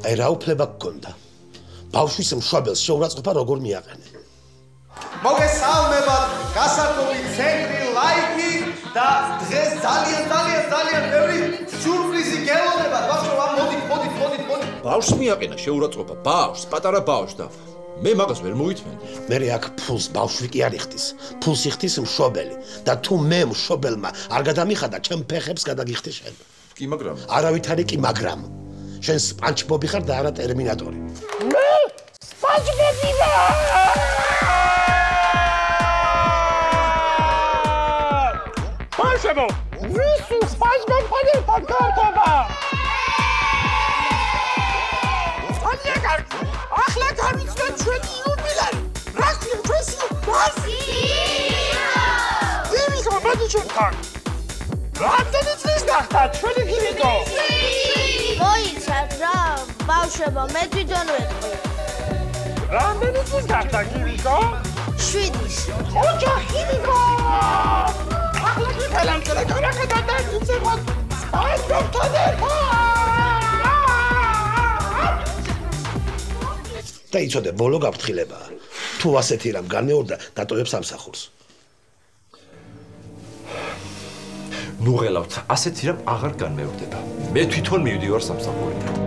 აი რა უფლება გქონდა ბავშვის მშობელს შეურაცხყოფა როგორ მიაყენე მოგესალმებათ გასართობი ცენტრი ლაიქი და დღეს ძალიან ბევრი სიურპრიზი გელოდებათ ბავშვო მოდით ბავშვს მიაყენა შეურაცხყოფა ბავშვს პატარა ბავშვს და მე მაგას ვერ მოითმენდი მე აქ ფულს ბავშვი კი არ იხდის ფულს იხდის მშობელი და თუ მე მშობელმა არ გადამიხადა ჩემ ფეხებს გადაგიხდი შენ კი მაგრამ არავით არის კი მაგრამ შენ სპანჩბობი ხარ და არა ტერმინატორი მე სპანჩბობი ვარ ბავშვებო ვისու სპანჩბობი პატკარტობა ახლა გამიწვეთ ჩვენი იუბილეი რა ქვია ჩვენს გივიკო მოდი ჩვენთან რამდენი წლის გახდა ჩვენი გივიკო მოიცათ რა ბავშვებო მე თვითონ ვეთქვი რამდენი წლის გახდა გივიკო 7-ის ოჯახი გივიკო ახლა კი ხელამწერა განაკეთა და იცევა სპაისბობთან ერთად და იცოდე ბოლო გაფრთხილებაა თუ ასეთი რამ განმეორდა დატოვებს სამსახურს ნუ ღელავთ ასეთი რამ აღარ განმეორდება მე თვითონ მივდივარ სამსახურიდან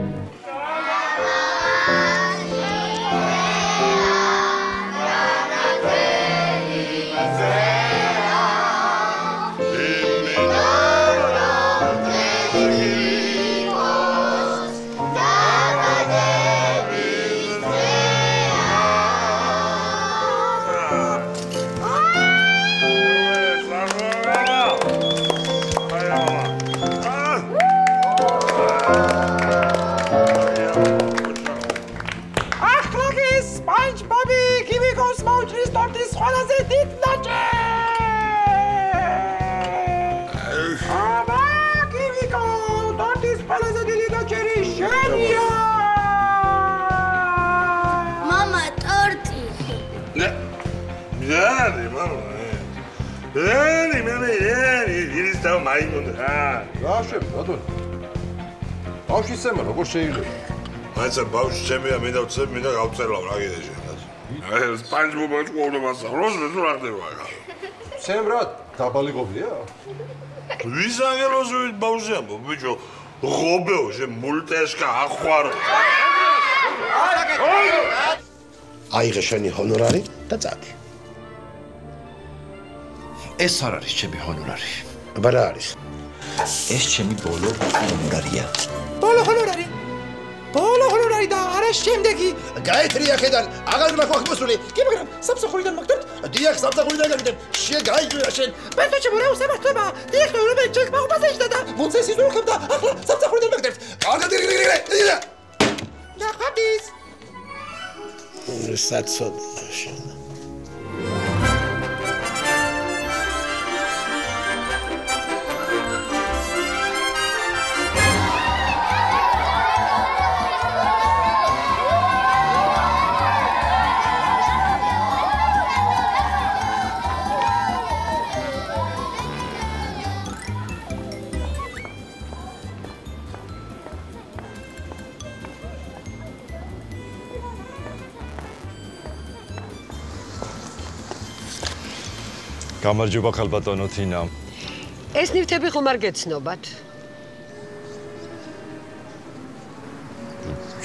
ბავშვისემა როგორ შეიძლება? მაინცა ბავშვი ჩემია, მე დავწევ, მინდა გავწერლავ რა კიდე შენაც. აი სპანჯბობა ყოლება სახლოს მე თუ რა ხდება ახლა. სემ რა დაბალი ყოფია? ვის ანგელოზი ბავშვია, ბიჭო, ღობეო, შენ მულტეშკა ახვარო. აიღე შენი ჰონორარი და წადი. ეს არ არის ჩემი ჰონორარი. აბა რა არის? ეს ჩემი ბოლო ჰონორარია. ბოლო ჰონორარი და არა შემდეგი. გაეთრი აქედან, აღარ მაქვს მოსული. კი მაგრამ სამსახურიდან მაგდეთ? დიახ, სამსახურიდან გამიდე. შეგაიჯვირა შენ. ბეთოჩი მორა უსამართლობა. დიახტო რომელი ჩეკ მაღაზიაში და მოცეს იზურქებდა. ახლა სამსახურიდან მაგდეთ. კარგად ირიგ. ნახატის. საცოდა შენ. გამარჯობა ხალბატონო თინა. ეს ნივთები ხომ არ გეცნობათ?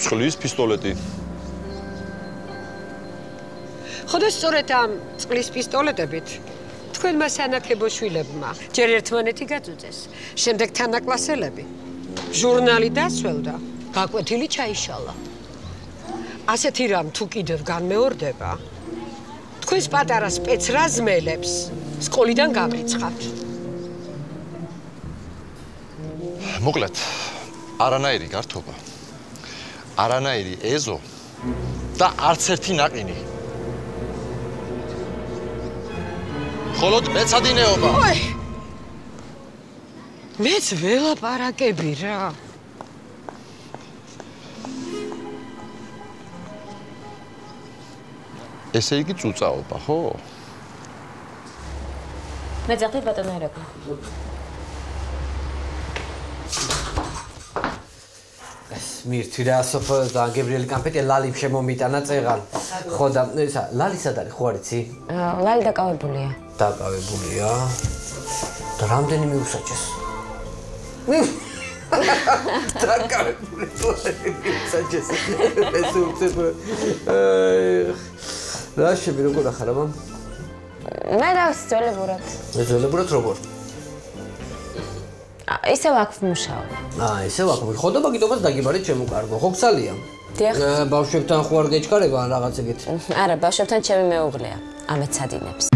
წყლის პისტოლეტი. ხოდა სწორედ ამ წყლის პისტოლეტებით თქვენმა სანაკებო შვილებმა ჯერ ერთმანეთი გაწუწეს, შემდეგ თანაკლასელები. ჟურნალი დასველდა, გაკვეთილი ჩაიშალა. ასეთი რამ თუ კიდევ განმეორდება, თქვენს პატარა სპეცრაზმელებს სკოლიდან გამრიცხავთ. მოკლედ, არანაირი გართობა, არანაირი ეზო და არც ერთი ნაყინი. ხოლოდ მეცადინეობა. ოი! მეც ველაპარაკები რა. ესე იგი წუწაობა, ხო? მე ძახდი ბატონო ერაკლი. მირთვი რა სოფო და გებრიელი კამპეტი ლალიმ შემომიტანა წეღან. ხო და ისა ლალი სად არის ხო არიცი? ლალი დაკავებულია. დაკავებულია. და რამდენი მიუსაჯეს? დაკავებული მიუსაჯეს. ეს უცებ. რა შები როგორ ახარ აბა? მე დავსწოლებურად. ძველებურად როგორ? ისევ აქ ვმუშაობ. ისევ აქ. ხო და მაგიტომაც დაგიბარეთ ჩემო კარგო. ხო გსალია? დიახ. ბავშვებთან ხო არ გეჩქარება ან რაღაც ეგეთ? არა, ბავშვებთან ჩემი მეუღლეა. ამეცადინებს.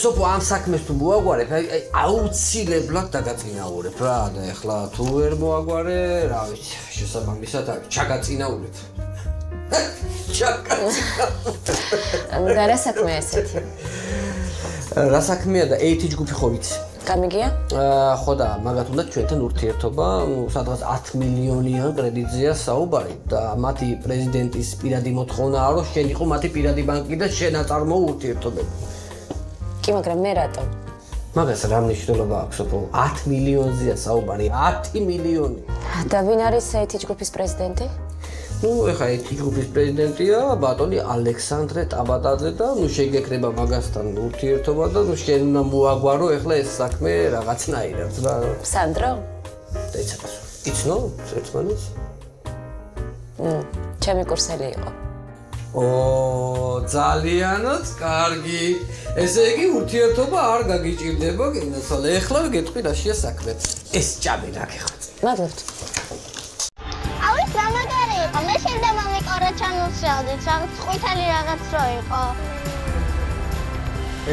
სოფო ამ საქმეს თუ მოაგვარებ, აი აუცილებლად დაგაწინაურებ რა და ეხლა თუ ვერ მოაგვარე, რა ვიცი, შესაბამისად ჩაგაწინაურებ. და რა საქმეა ესეთი? რა საქმეა და AT ჯგუფი ხო ვიცი? გამიგია? ხო და მაგათ უნდა ჩვენთან ურთიერთობა, სადღაც 10 მილიონიან კრედიტზეა საუბარი და მათი პრეზიდენტის პირადი მოთხოვნაა, რომ შენ იყო მათი პირადი ბანკი და შენ აწარმოო ურთიერთობები. კი, მაგრამ მე რატო? მაგას რა მნიშვნელობა აქვს, ოფო? 10 მილიონზეა საუბარი, 10 მილიონი. და ვინ არის AT ჯგუფის პრეზიდენტი? ეხლა AT ჯგუფის პრეზიდენტია ბატონი ალექსანდრე ტაბატაძე და შეგეკრება მაგასთან ურთიერთობა და შენ უნდა მოაგვარო ეხლა ეს საქმე რაღაცნაირად რა. სანდრო? დაიცადოს. იცნო ერთმანეთს? ჩემი კურსელი იყო. ძალიანაც კარგი. ესე იგი ურთიერთობა არ გაგიჭირდება გენასალ. ეხლა გეტყვი რაშია საქმე. ეს ჭამი რა გეხოც. მადლობთ. ავი სამაგარი იყო. მე შევდა მომიკორა ჩამოსვავდით, რაღაც ყვითელი რაღაც რო იყო.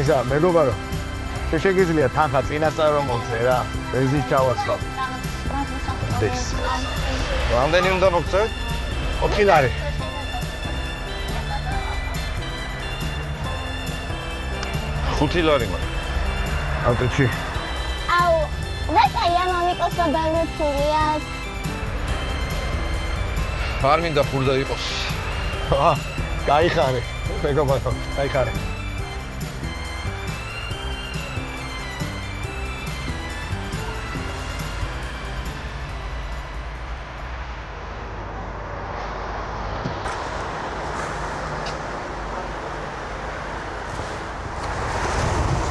ისა მეგობარო. შეგიძლია თანხა წინასწარ რომ მოგწე რა. ბენზინს ჩავაცვალ. ეს. რამდენი უნდა მოგწევ? 4 ლარი. ხუთი ლარი მაგ. ავტეჩი. აუ, ვესაია მომიკოსო დამეცურია. არ მინდა ხურდა იყოს. გაიხარე, მეგობარო, გაიხარე.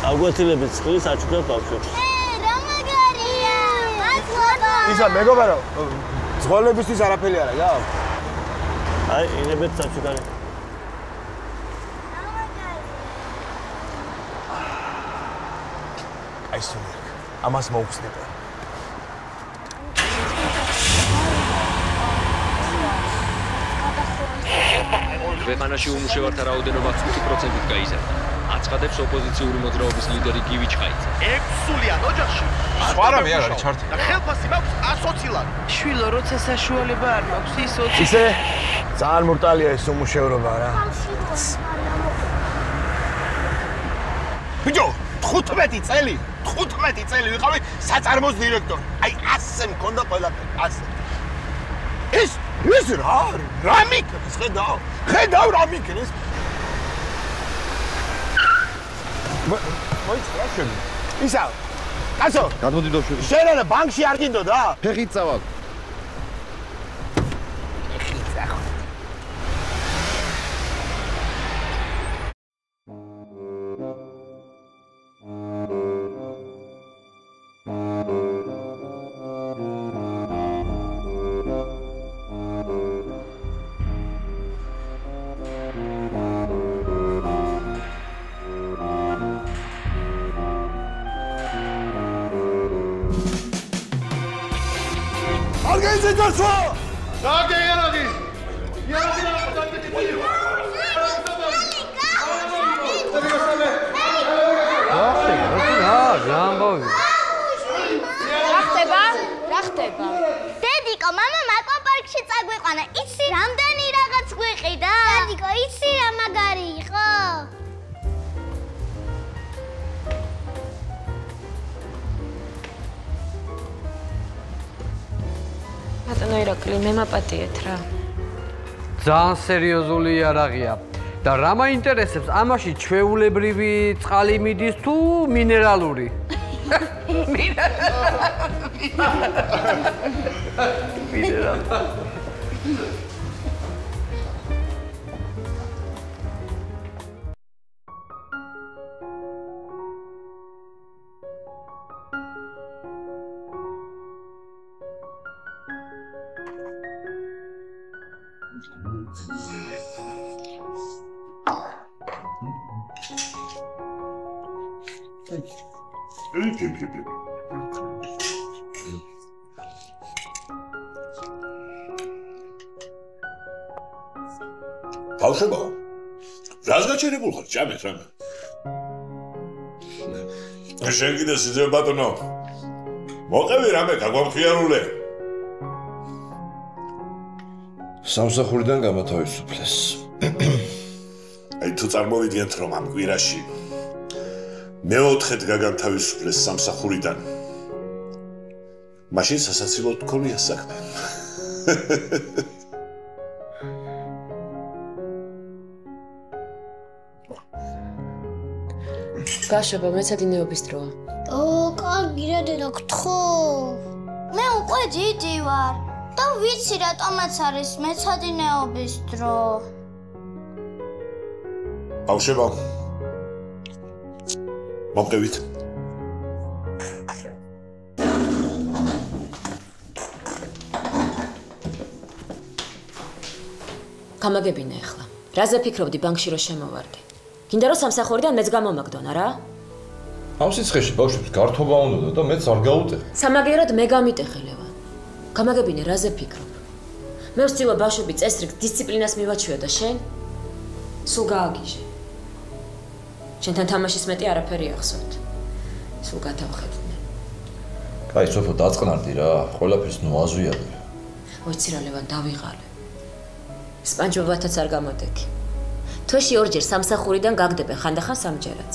აგვეთილებით წყლის აჩუქებ ბავშვებს. რა მაგარია! მადლობა! ისა მეგობარო, ზღოლებისთვის არაფერი არა გაქვს? აი, ინებეთ საჩუქარი. აი სული. ამას მოუხსნიდა. ქვეყანაში უმუშევართა რაოდენობა 5%-ით გაიზარდა. აცხადებს ოპოზიციური მოძრაობის ლიდერი გივი ჩხაიძე. 6 სულიან ოჯახში. სვარავი არ არის ჩართი. და ხელფასი მაქვს 120 ლარი. შვილო, როცა საშუალება არ მაქვს, ის 20. ისე ძალიან მურტალია ეს უმუშევრობა რა. ბიჭო, 15 წელი ვიყავი საწარმოს დირექტორი. აი ასე მქონდა ყველაფერი, ასე. ეს რა მიქნეს, ხედავ რა მიქნეს. მოიცა რა შევი. ისა. კაცო. გადმოდი დავშვები. შენ რა ბანკში არ გინდოდა? ფეხით წავალ. Organizacja! Tak, Jaragi! რა ხდება? დედიკო, მამამ აკვაპარკში წაგვიყვანა. იცი, რამდენი რაღაც გვიყიდა? დედიკო, იცი რა მაგარი იყო? ბატონო ირაკლი, მე მაპატიეთ რა. ძალიან სერიოზული იარაღია. და რა მაინტერესებს, ამაში ჩვეულებრივი წყალი მიდის თუ მინერალური? ბავშვებო, რას გაჩერებულ ხარ? ჭამეთ რა. შენ კიდე სიძე ბატონო. მოყევი რამე გაგვამხიარულე. სამსახურიდან გამოთავისუფლეს. აი თუ წარმოვიდგენთ რომ ამ კვირაში მეოთხედ გაგანთავისუფლეს სამსახურიდან. მაშინ სასაცილოდ გქონია საქმე. გაშობა, მეცადინეობის დროა. კარგი რა დედა გთხო. მე უკვე დიდი ვარ და ვიცი რატომაც არის მეცადინეობის დრო. ბავშვებო, მომყევით. გამაგებინე ახლა. რაზე ფიქრობდი ბანკში რომ შემოვარდი? გინდა რომ სამსახურიდან მეც გამომაგდონა რა? ამ სიცხეში ბავშვებს გართობა უნდა და მეც არ გაუტეხე. სამაგიეროდ მე გამიტეხელევა. გამაგებინე რაზე ფიქრობ? მე ვცდილობ ბავშვები წესრიგს დისციპლინას მივაჩვიო და შენ სულ გააგიჟე. შენთან თამაშის მეტი არაფერი ახსოვთ. სულ გათავხედნე. კაი, სოფო დაწყნარდი რა, ყველაფერს ნუ აზვიადე. ვიცი რა ლევან დავიღალე. სპანჯბობათაც არ გამოდექი. თვეში ორჯერ სამსახურიდან გაგდებენ ხანდახან სამჯერაც.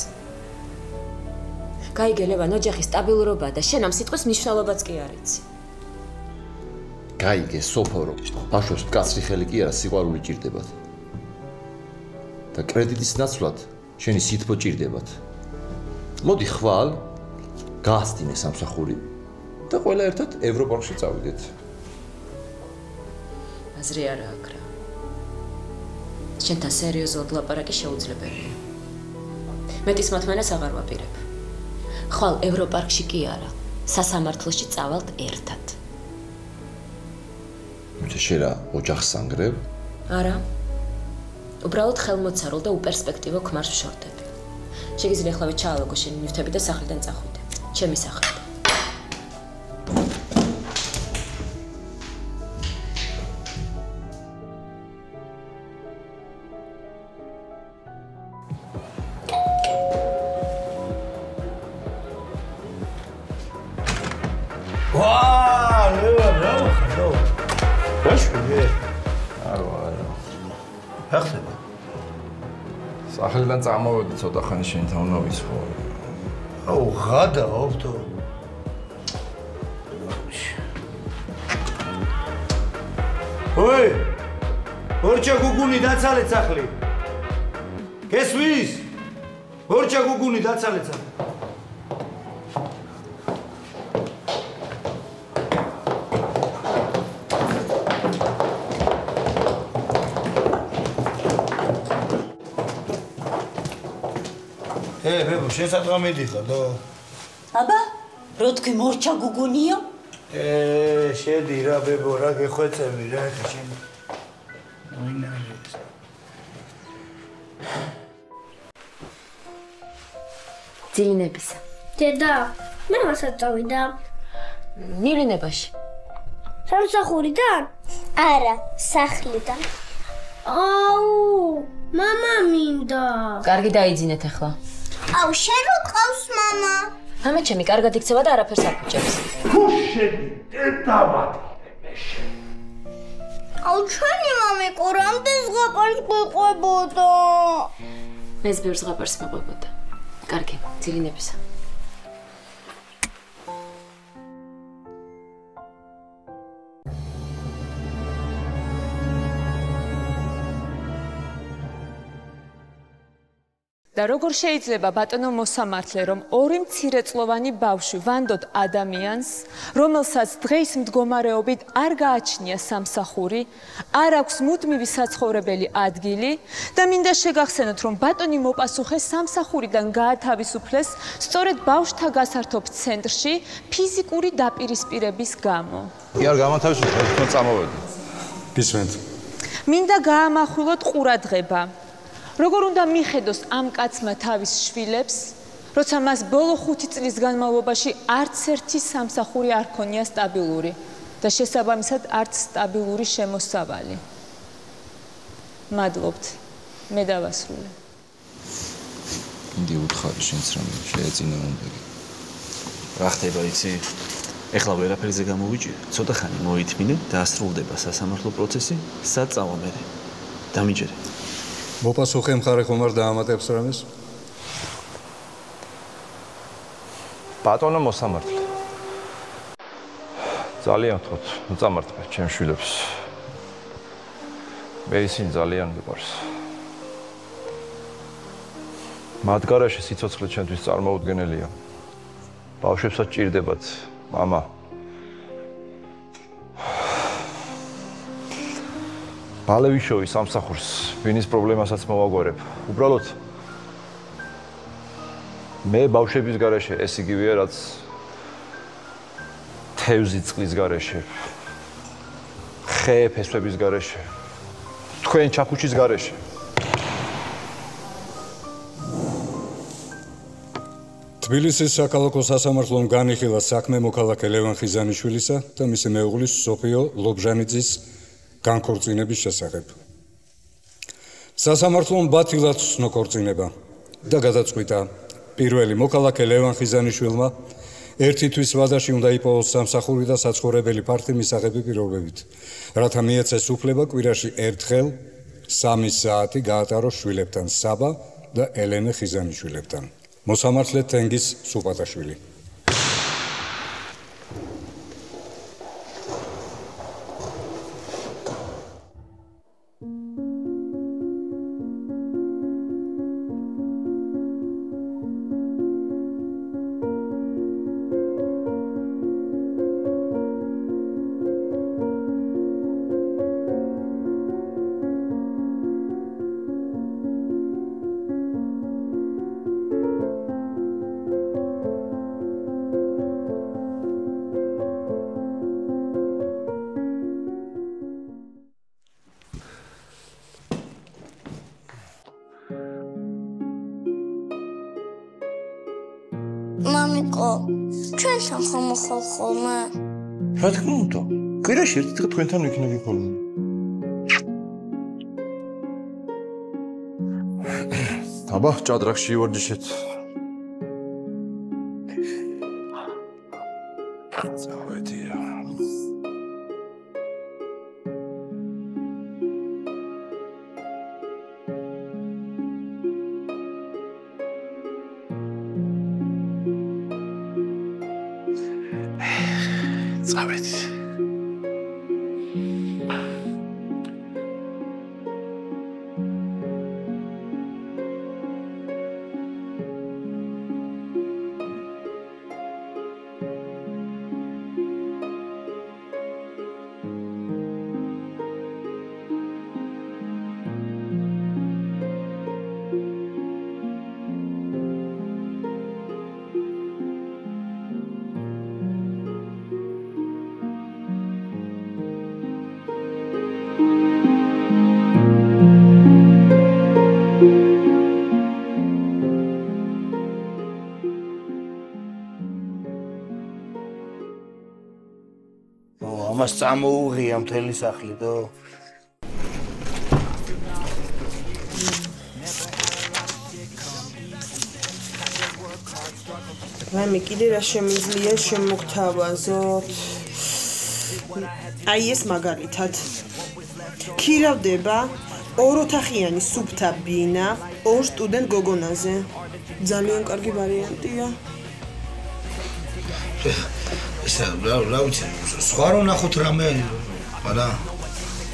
გაიგე ლევან, ოჯახი სტაბილურობა და შენ ამ სიტყვის მნიშვნელობაც კი არ იცი. გაიგე სოფო რომ ბავშვებს მკაცრი ხელი კი არა სიყვარული ჭირდებათ. და კრედიტის ნაცვლად შენი სითბო ჭირდებათ. მოდი ხვალ გაასდინე სამსახური და ყველა ერთად ევროპარკში წავიდეთ. აზრი არა აქვს რა. შენთან სერიოზულად ლაპარაკი შეუძლებელია. მეტის მოთმენას აღარ ვაპირებ. ხვალ ევროპარკში კი არა, სასამართლოში წავალთ ერთად. მე შენ რა ოჯახს სანგრებ? არა. უბრალოდ ხელმოცარულ და უპერსპექტივო ქმარს ვშორდები. შეგიძლია ახლავე ჩაალოგო შენი ნივთები და სახლიდან წახვიდე. ჩემი სახლიდან. სახელიდან წამოვედი ცოტა ხანი შენთან უნდა ვიცხოვრო. აუ ღადა ოფტო. ой! ორჩა გუგუნი დაცალეთ სახლი. გესმის? ორჩა გუგუნი დაცალეთ სახლი. ბებო, შენ სადღა მიდიხარ და აბა, რო თქვი მორჩა გუგუნიო? შედი რა ბებო, რა გეხვეწები რა ხე შენ. ვინარის. ძილინებისა. დედა, მე მასაც წავიდა. ნილინებაში. სამსახურიდან? არა, სახლიდან. აუ, მამა მინდა. კარგი დაიძინეთ ახლა. აუ, შენ რო ყავს მამა? მამა ჩემი კარგად იქცევა და არაფერს არ ფუჭებს. ქუშენი, დედამატი მე შენ. აუ, ჩვენი მამიკო რამდენ ზღაპარს გვიყვებოდა? მეც ბევრ ზღაპარს მეყვებოდა. კარგი, ძილინებისა. და როგორ შეიძლება ბატონო მოსამართლე რომ ორი მცირეწლოვანი ბავშვი ვანდოთ ადამიანს რომელსაც დღის მდგომარეობით არ გააჩნია სამსახური არ აქვს მუდმივი საცხოვრებელი ადგილი და მინდა შეგახსენოთ რომ ბატონი მოპასუხეს სამსახურიდან გაათავისუფლეს სწორედ ბავშვთა გასართობ ცენტრში ფიზიკური დაპირისპირების გამო კი არ გამათავისუფლეთ თქო წამოვედი გისმენთ მინდა გაამახვილოთ ყურადღება როგორ უნდა მიხედოს ამ კაცმა თავის შვილებს, როცა მას ბოლო 5 წლის განმავლობაში არც ერთი სამსახური არ ქონია სტაბილური და შესაბამისად არც სტაბილური შემოსავალი. მადლობთ. მე დავასრულე. მინდა უთხრა შენც რომ შეეწინა მომდეგი. რა ხდება იცი? ეხლა ვერაფერზე გამოვიჭირე. ცოტა ხანი მოითმინე და ასრულდება სასამართლო პროცესი, საწავო მე. დამიჯერე. მოპასუხე მხარე ხომ არ დაამატებს რამეს? ბატონო მოსამართლე. ძალიან ვთქვათ, უწამართმე ჩემ შვილებს. მე ისინი ძალიან მიყვარს. მათ გარშე სიცოცხლე ჩემთვის წარმოუდგენელია. ბავშვებსაც ჭირდებათ, მამა. ბალევიშოვი სამსახურს, ვინის პრობლემასაც მოვაგვარებ. უბრალოდ მე ბავშვების გარეშე ეს იგივეა, რაც თევზი წყლის გარეშე, ხე ფესვების გარეშე, თქვენ ჩაქუჩის გარეშე. თბილისის საქალაქო სასამართლომ განიხილა საქმე მოქალაქე ლევან ხიზანიშვილისა და მისი მეუღლის სოფიო ლობჟანიძის განქორწინების შესახებ. სასამართლომ ბათილად ცნო ქორწინება და გადაწყვიტა პირველი მოქალაქე ლევან ხიზანიშვილმა ერთი თვის ვადაში უნდა იპოვოს სამსახური და საცხოვრებელი ფართი მისაღები პირობებით, რათა მიეცეს უფლება კვირაში ერთხელ 3 საათი გაატაროს შვილებთან საბა და ელენე ხიზანიშვილებთან. მოსამართლე თენგიზ სუპატაშვილი. მამიკო, ჩვენთან ხომ ხარ ხოლმე? რა თქმა უნდა. კვირაში ერთი დღე თქვენთან ვიქნები ხოლმე. აბა, ჭადრაკში ვარჯიშეთ. წავედია. წავედი. ამას წამოუღია მთელი სახლი დო. მე კიდე რა შემიძლია შემოგთავაზოთ. აი ეს მაგალითად. ქირავდება ოროთახიანი სუფთა ბინა ორ სტუდენტ გოგონაზე. ძალიან კარგი ვარიანტია. ეს რა ვიცი, სხვა რო ნახოთ რამე, არა.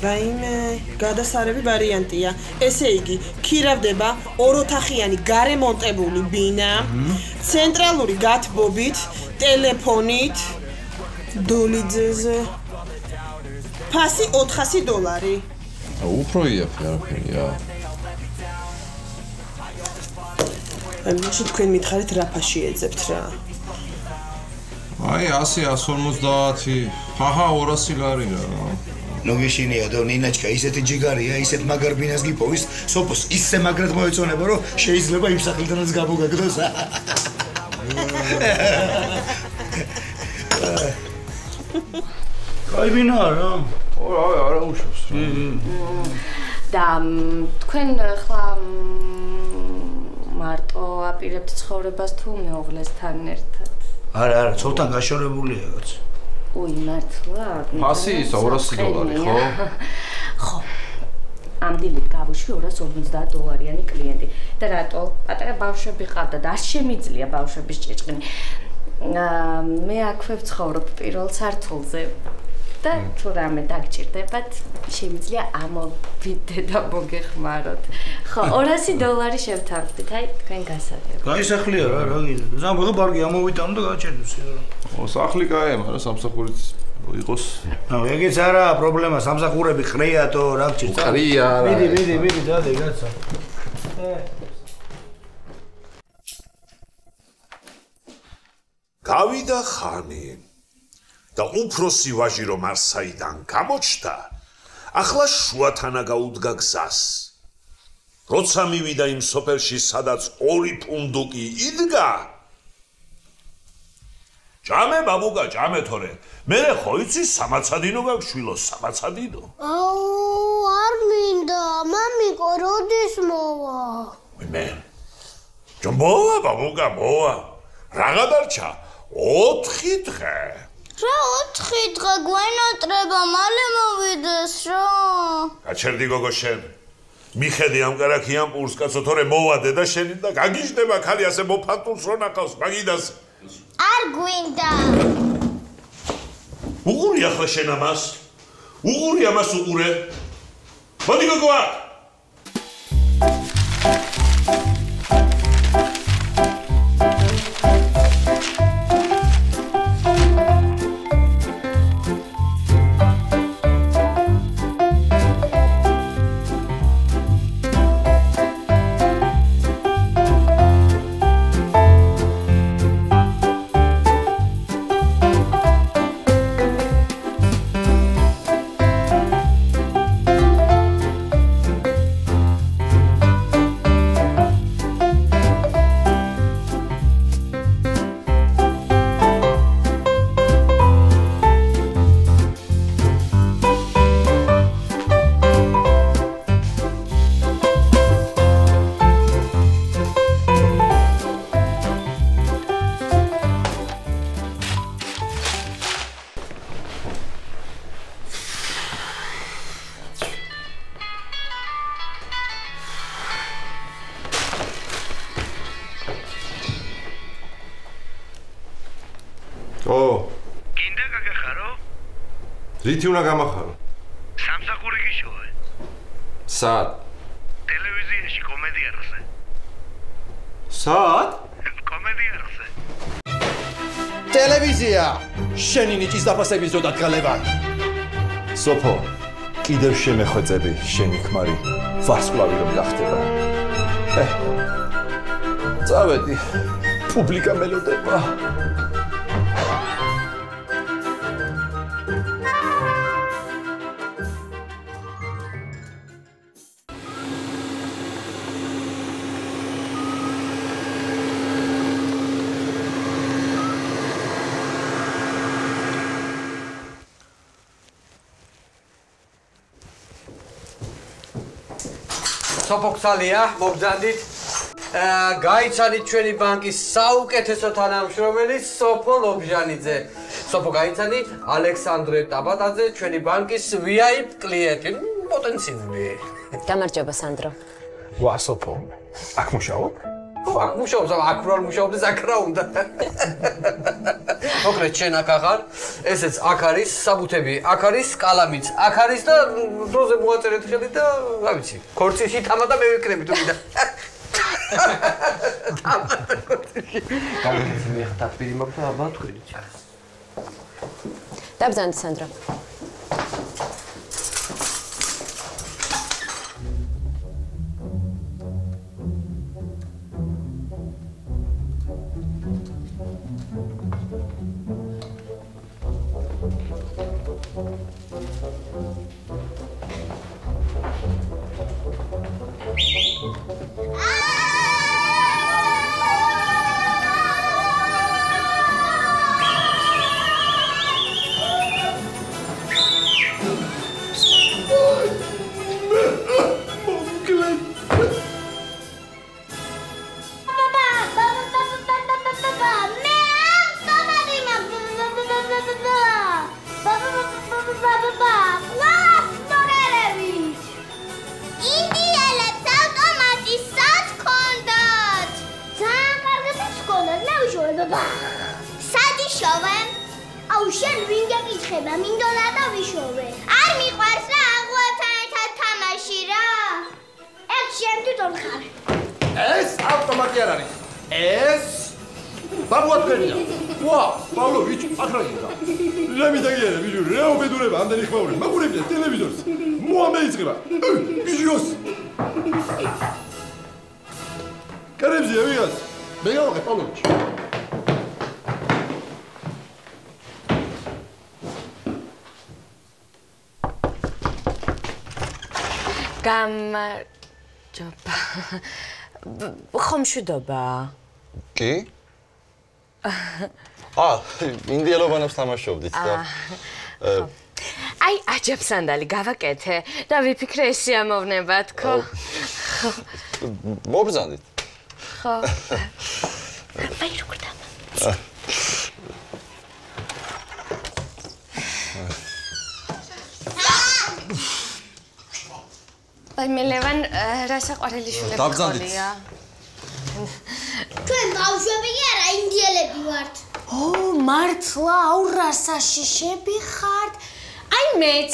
რაიმე გადასარევი ვარიანტია. ესე იგი, ქირავდება ოროთახიანი გარემონტებული ბინა, ცენტრალური გათბობით, ტელეფონით, დოლიძეზე. ფასი $400. უფრო იაფი არაფერია. მაშინ თქვენ მითხარით რა ფასი ეძებთ რა? აი 100-150. ჰაჰა 200 ლარი რა. ნუ გიშინია და ნინაჩკა ისეთი ჯიგარია, ისეთ მაგარ ბინას გიპოვის, სოფოს ისე მაგრად მოეწონება, რომ შეიძლება იმ სახელთანაც გამოგაგდოს. კაი ბინა რა? არა უშავს. და თქვენ ხლა მარტო აპირებთ ცხოვრებას თუ მეუღლესთან ერთად? არა, ცოლთან გაშორებულია კაც. უი, მართლა? ფასი ისა $200, ხო? ხო. ამ დილით გავუშვი $250 კლიენტი. და რატო? პატარა ბავშვები ყავდა და არ შემიძლია ბავშვების ჭიჭყინი. მე აქვე ვცხოვრობ პირველ სართულზე. და თუ რამე დაგჭირდებათ, შემიძლია ამოვიდე და მოგეხმაროთ. ხო, $200 შევთანხმდით, აი თქვენ გასაგებია. გაისახლია რა გინდა? ზამბო ბარგი ამოვიტანო და გააჩერდოს რა. ო, სახლი კაია, მაგრამ სამსახურიც იყოს. აუ, ეგეც არა პრობლემა, სამსახურები ყრიათო, რა გჭირთ? ყრია რა. მიდი, დადი, გაცა. გავიდა ხანი და უფროსი ვაჟი რომ არ საიდან გამოჩნდა, ახლა შუათანა გაუდგა გზას. როცა მივიდა იმ სოფელში, სადაც 2 ფუნდუკი იდგა, ჭამე ბაბუგა, ჭამე თორე. მე ხო იცი სამაცადინო გაგშვილო, სამაცადინო. აუ, არ მინდა, მამიკო, როდის მოვა? მე. ჯომბოა ბაბუგა, მოვა. რაღა დარჩა? 4 დღე. რა 4 დღე გვენატრება, მალე მოვიდეს რა. გაჩერდი გოგო შენ. მიხედი ამ კარაქიან პურს კაცო, თორე მოვადე და შენი და გაგიჟდება ხალი ასე მოფანტულს რო ნახავს მაგიდას. არ გვინდა. უყური ახლა შენ ამას? უყური ამას უყურე? მოდი გოგო აქ. რითი უნდა გამახარო? სამსახური გიშოვე. სად? ტელევიზიაში კომედიარზე. სად? კომედიარზე. ტელევიზია! შენი ნიჭის დაფასების ზოდად გალევან. სოფო, კიდევ შემეხვეწები შენი ქმარი ვარსკვლავი რომ გახდება. წავედი. პუბლიკა მელოდება. სოფოქსალია, მოგზანდით. გაიცანით ჩვენი ბანკის საუკეთესო თანამშრომელი სოფო ლობჟანიძე. სოფო გაიცანი ალექსანდრე ტაბატაძე, ჩვენი ბანკის VIP კლიენტი, პოტენციური. გამარჯობა სანდრო. ვა სოფო. აქ მუშაობ? აქ მუშაობს, აქ რა მუშაობს, აქ რა უნდა. მოკლედ შენ აქ აღარ, ესეც აქ არის საბუთები, აქ არის კალამიც, აქ არის და დროზე მოაწერეთ ხელი და რა ვიცი, ქორწილში თამადა მე ვიკრები თუ მინდა. გამიგზავნა ხა თაფირი მაქვს და აბა თქვენი ჩას. დაბრძანეთ სანდრა. გამარჯობა. ხომშვიდობა. კი? ინდიელობანებს თამაშობდით და აი, აჯაფსანდალი გავაკეთე და ვიფიქრე ეს სიამოვნება თქო. მობრძანდით. ხო. აი, როგორ დამა. აი მე ლევან რა საყვარელი შულები ყოლია. ჩვენ ბავშვები კი არა ინდიელები ვართ. ო, მართლა, აუ რა საშიშები ხართ. აი მეც.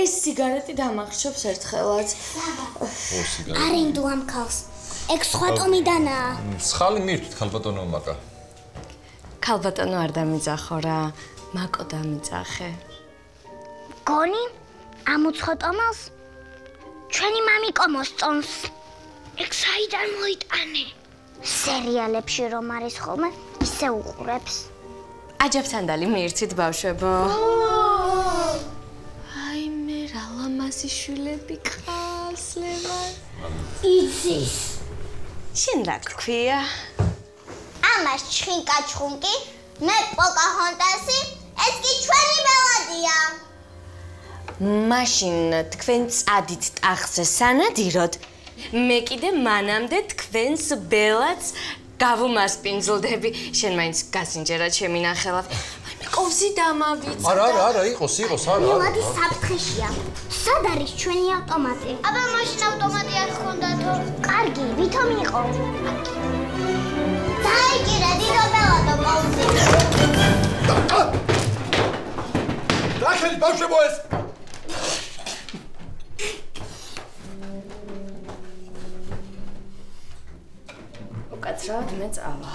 ეს სიგარეტი დამახშობს ერთხელაც. არინდუ ამ ქალს. ეგ სხვა ტომიდანაა. სხალი მირთვით ქალბატონო მაკა. ქალბატონო არ დამიძახო რა. მაკო დამიძახე. გონი ამოცხო ტომალს ჩვენი მამიკო მოსწონს. ეგ საიდან მოიტანე? სერიალებში რომ არის ხოლმე ისე უყურებს. აჯაფსანდალი მიირთვით ბავშვებო. აი მე რა ლამაზი შვილები ყავს ლევან. იცის. შენ რა გქვია? ამას ჩხინკაჩხუნკი, მე პოკაჰონტასი, ეს კი ჩვენი ბელადია. მაშინ თქვენ წადით ტახტზე სანადიროდ, მე კიდე მანამდე თქვენს ბელადს გავუმასპინძლდები. შენ მაინც გასინჯერა ჩემი ნახელავ. აი მე ყოფსი დამავიწყდა. არა, იყოს, არა. მილადი საფრთხეშია. სად არის ჩვენი ავტომატი? აბა მაშინ ავტომატი არ ხონდათო. კარგი, ვითომ იყო? დაიჭირა დიდო ბელადო პაუზი. რა ხელი ბავშვებო ეს? უკაცრავად მე წავა.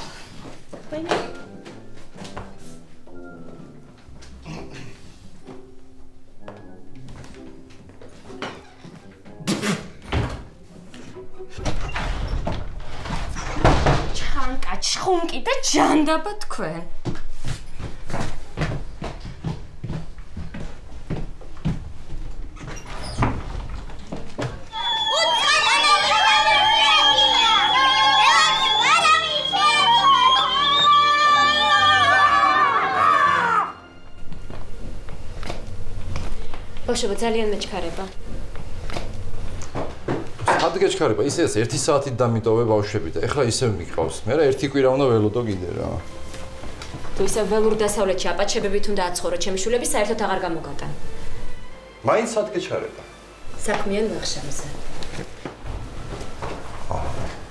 ჩხუნკი და ჯანდაბა თქვენ. ბავშვებო, ძალიან მეჩქარება. სად გეჩქარება? ისეც 1 საათით დამიტოვე ბავშვები და ეხლა ისევ მიყავს. მე რა 1 კვირა უნდა ველოდო კიდე რა. თუ ისე ველურ დასავლეთში აპაჩებებით უნდა აცხოვრო, ჩემი შვილები საერთოდ აღარ გამოგატან. მაინც სად გეჩქარება? საქმიან ვახშამზე.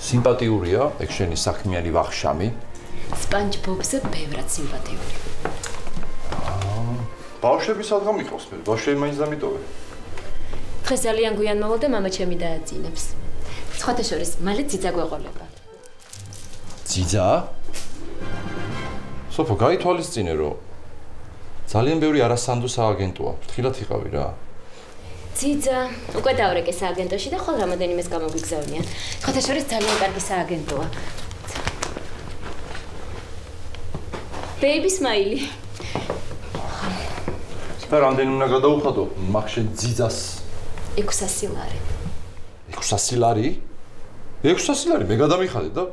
სიმპათიურია, ეგ შენი საქმიანი ვახშამი. სპანჯბობზე ბევრად სიმპათიური. ბავშვები სადღამ იყოს მე? ბავშვები მაინც დამიტოვე. დღეს ძალიან გვიან მოვალ და მამა ჩემი დააძინებს. სხვათა შორის, მალე ძიძა გვეყოლება. ძიძა? სოფო, გაითვალისწინე, რომ ძალიან ბევრი არასანდო სააგენტოა. ფრთხილად იყავი რა. ძიძა, უკვე დავრეკე სააგენტოში და ხოლ რამოდენიმეს გამოგვიგზავნიან. სხვათა შორის ძალიან კარგი სააგენტოა. Baby smile. და რამდენი უნდა გადაუხადო? მაგ შენ ძიძას 600 ლარი. 600 ლარი? 600 ლარი მე გადამიხადე და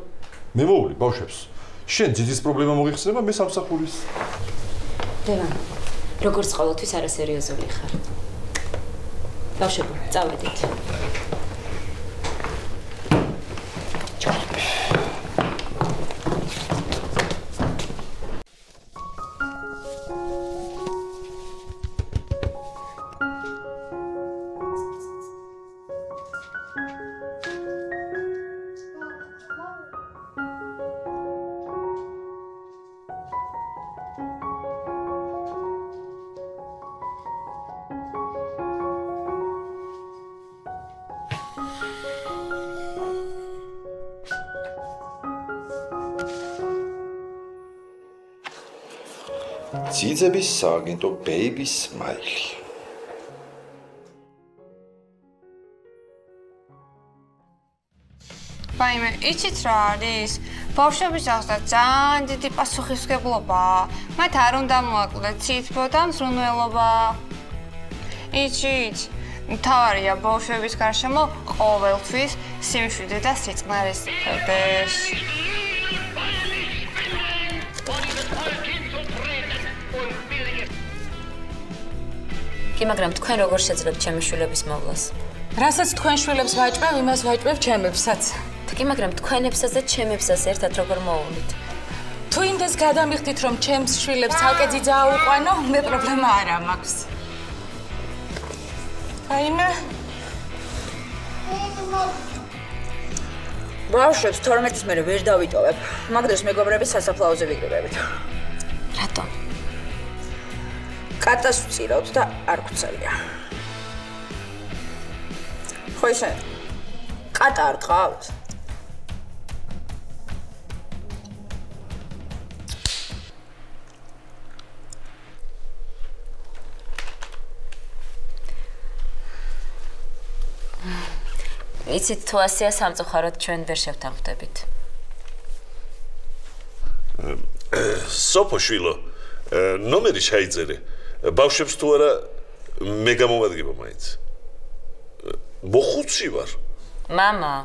მე მოვლი ბავშვებს. შენ ძიძის პრობლემა მოიხსნება, მე სამსახურის. დევან, როგორც ყოველთვის არასერიოზული ხარ. ბავშვებო, წავედით. ძიძების სააგენტო Baby Smile. Baime, იცით რა არის? ბავშვების აღზრდა ძალიან დიდი პასუხისმგებლობაა. მათ არ უნდა მოაკლდეთ ცითბო და მზრუნველობა. იცით, მთავარია ბავშვების გარშემო ყოველთვის სიმშვიდე და სიწყნარის ყოფდეს. კი, მაგრამ თქვენ როგორ შეძლებთ ჩემი შვილების მოვლას? რასაც თქვენ შვილებს ვაჭმევ, იმას ვაჭმევ ჩემებსაც. კი, მაგრამ თქვენებსაც და ჩემებსაც ერთად როგორ მოუვლით? თუ იმდეს გადამიხდით, რომ ჩემს შვილებს ცალკე ძიძა აუყვანო, მე პრობლემა არ მაქვს. აიმე ბავშვებს 12-ის მერე ვერ დავიტოვებ. მაგდროს მეგობრები სასაფლაოზე ვიკრიბებით. რატომ? კატას ვწირავთ და არ გვცელია. ხო ისე კატა არ გყავთ? იცით, თუ ასეა სამწუხაროდ ჩვენ ვერ შევთანხმდებით. სოფო შვილო, ნომერი ჩაიწერე. ბავშვებს თუ არა მე გამოვადგება მაინც. მოხუცი ვარ. მამა.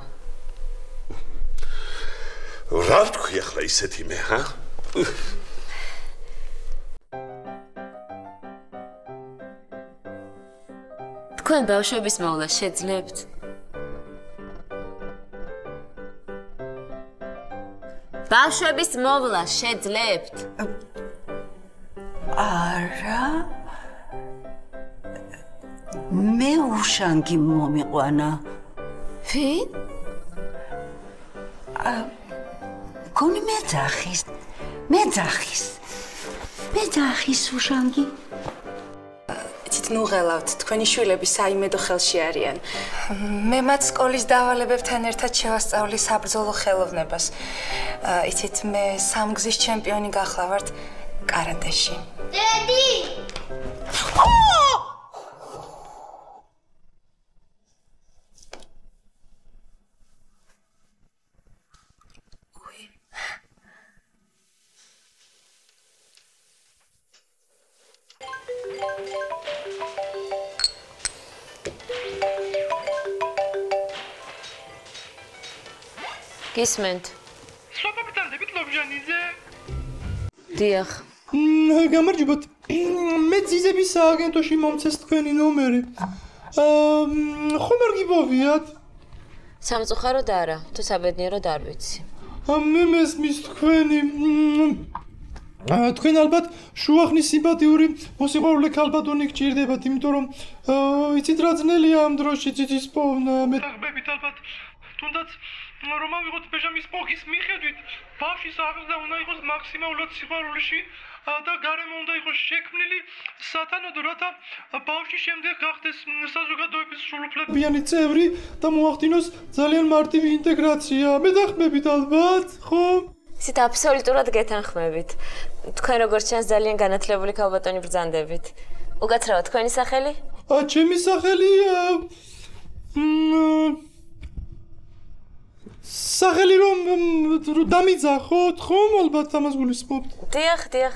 რა ვთქვი ახლა ისეთი მე, ჰა? თქვენ ბავშვების მოვლა შეძლებთ? ბავშვების მოვლა შეძლებთ? არა. მე უშანგი მომიყვანა. ვინ? გონი მეძახის. მეძახის უშანგი. იცით, ნუ ღელავთ, თქვენი შვილები საიმედო ხელში არიან. მე მათ სკოლის დავალებებთან ერთად შევასწავლი საბრძოლო ხელოვნებას. იცით, მე სამგზის ჩემპიონი გახლავართ კარატეში. დედი! გისმენთ? სოფაპიტანდებით ლობჟანიძე? დიახ. გამარჯობათ. მე ძიძების სააგენტოში მომცეს თქვენი ნომერი. ხომ არ გიპოვიათ? თქვენ ალბათ შუახნის სიმპათიური მოსიყვარულე ქალბატონი გჭირდებათ, იმიტომ რომ იცით რა ძნელია ამ დროში ციცის პოვნა. მეთანხმებით ალბათ, თუნდაც რომ ავიღოთ ბეჟამის პოქის მიხედვით, ბავშვის აღზრდა უნდა იყოს მაქსიმალურად სიყვარულში და გარემო უნდა იყოს შექმნილი სათანადო, რათა ბავშვი შემდეგ გახდეს საზოგადოების სრულუფლებიანი წევრი და მოახდინოს ძალიან მარტივი ინტეგრაცია. მეთანხმებით ალბათ, ხო? ისეთ აბსოლუტურად გეთანხმებით. თქვენ როგორც ჩანს ძალიან განათლებული ქალბატონი ბრძანდებით. უკაცრავად თქვენი სახელი? ჩემი სახელი სახელი რომ დამიძახოთ, ხომ ალბათ ამას გულისხმობთ? დიახ.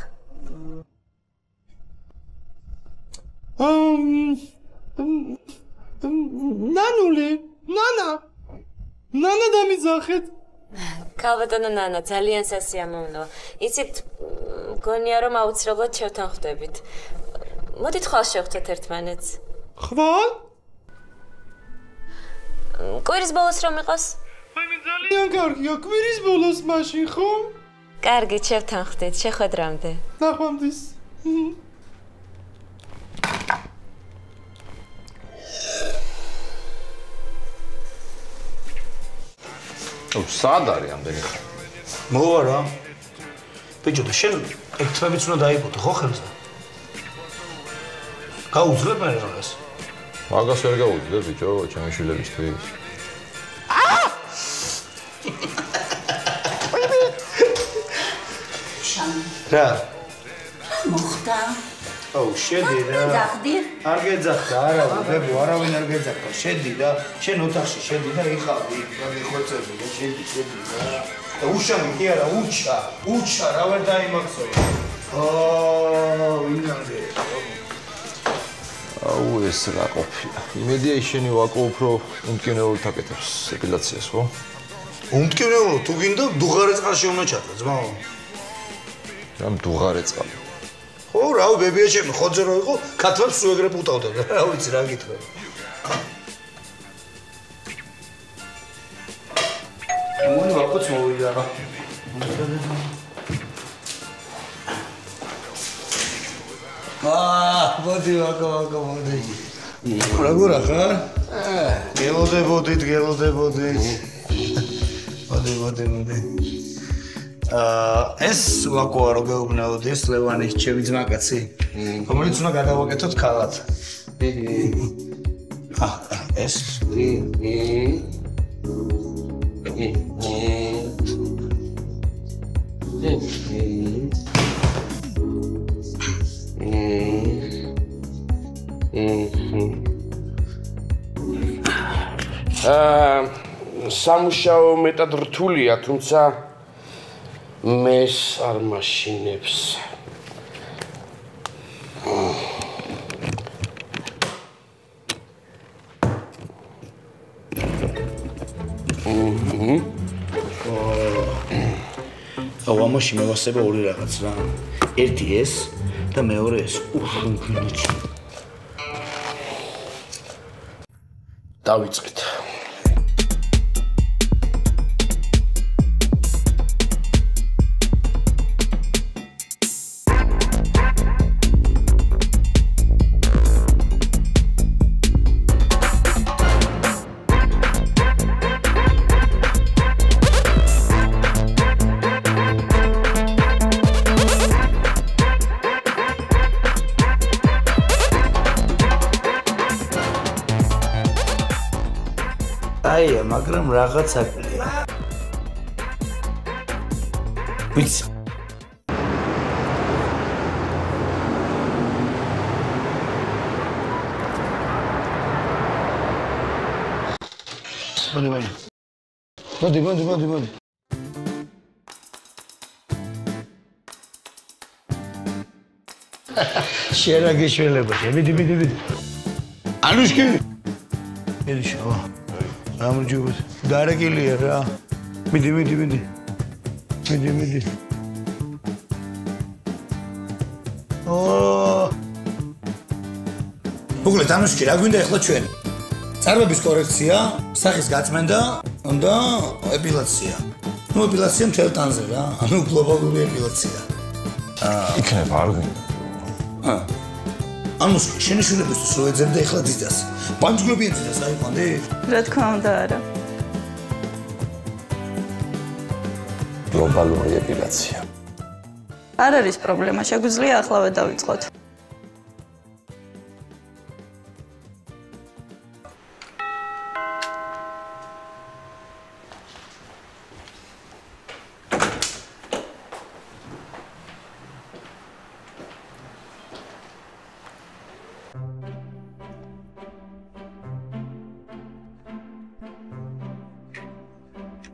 ნანული, ნანა დამიძახეთ. ქალბატონო ნანა, ძალიან სასიამოვნოა. იცით, მგონია რომ აუცილებლად შევთანხმდებით. მოდით ხვალ შევხვდეთ ერთმანეთს. ხვალ? კვირის ბოლოს რომ იყოს? ძალიან კარგია, კვირის ბოლოს მაშინ, ხო? კარგი, შევთანხმდით, შეხვედრამდე. ნახვამდის. სად არის ამდენი ხანი? მოვა რა. ბიჭო და შენ ეგ თმებიც უნდა დაიბოდო, ხო ხელზე? გაუძლებ მე რაღაც. მაგას ვერ გაუძლებ ბიჭო, ჩემი შვილებისთვის. რა? მოხდა? აუ, შედი რა. ძახდი? არ გეძახდა, არავინ, ბებო, არავინ არ გეძახდა. შედი და შენ ოთახში შედი და იხავდი, გიხოცები და შედი რა. და უშამი კი არა, უჩა, რა ვერ დაიმახსოვრ. ვინ არის? აუ, ეს რა ყოფია? იმედია ისინი ვაკო უფრო უმტკივნეულად აკეთებს ეპილაციას, ხო? უმტკივნეულად თუ გინდა დუღარე წყალში უნდა ჩატო, ძმაო. რამ დუღარე წყალი? ხო, რავი, ბებია ჩემი, ხოძე რო იყო, ქათმებს სულ ეგრე პუტავდა, რა ვიცი, რა გითხრა. მოვიდა, ვაკოც მოვიდა რა. მოდი, ვაკო, მოდი. როგორ ახარ? გელოდებოდით. მოდი. ეს ვაკოა რო გეუბნაოდეს ლევანის ჩემი ძმაკაცი, რომელიც უნდა გადავაკეთოთ ქალად. ეს სამუშაო მეტად რთულია, თუმცა მეს არ მაშინებს. აუ, ამაში მევასება ორი რაღაც რა. ერთი ეს და მეორე ეს. დავიწყეთ. აია, მაგრამ რაღაც აკლია. ვიცი. მოდი. შერა გეშველება, მიდი. ანუშკი. მიდი შავა. ამრჯობთ. დარეკილია რა. მიდი. მოგლეთ ანუშკი, რა გვინდა ახლა ჩვენ? წარბების კორექცია, სახის გაწმენდა, და ეპილაცია. ნუ ეპილაცია მთელ ტანზე რა. ანუ გლობალური ეპილაცია. იქნება არ გინდა. ანუ შენი შვილებისთვის რო ეძებდა ეხლა ძიძას. პანჯგლებიან ძიძას აიყვანდი? რა თქმა უნდა არა. გლობალური ეპილაცია. არ არის პრობლემა, შეგვიძლია ახლავე დავიწყოთ.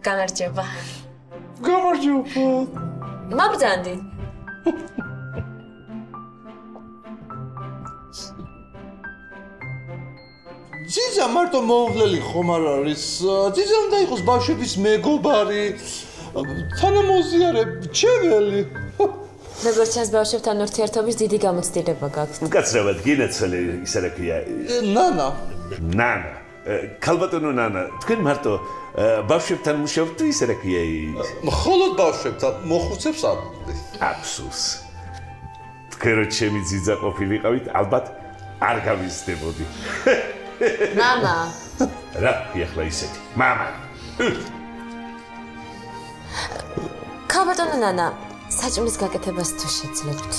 გამარჯობა. გამარჯობა. მაბრძანდი. ძიძა მარტო მოუვლელი ხომ არ არის. ძიძა უნდა იყოს ბავშვების მეგობარი, თანამოუზიარე, მრჩეველი. როგორც ჩანს ბავშვებთან ურთიერთობის დიდი გამოცდილება გაქვთ. უკაცრავად გინაცვლე ისე რა ქვია. ნანა. ნანა. ქალბატონო ნანა, თქვენ მარტო ბავშვებთან მუშაობთ თუ ისე რა ქვია? მხოლოდ ბავშვებთან, მოხუცებს არ. აფსუს. თქვენ რო ჩემი ძიძა ყოფილიყავით, ალბათ არ გავიზრდებოდი. მამა. რა ეხლა ისეთი? მამა. ქალბატონო ნანა, საჭმლის გაკეთებას თუ შეძლებთ.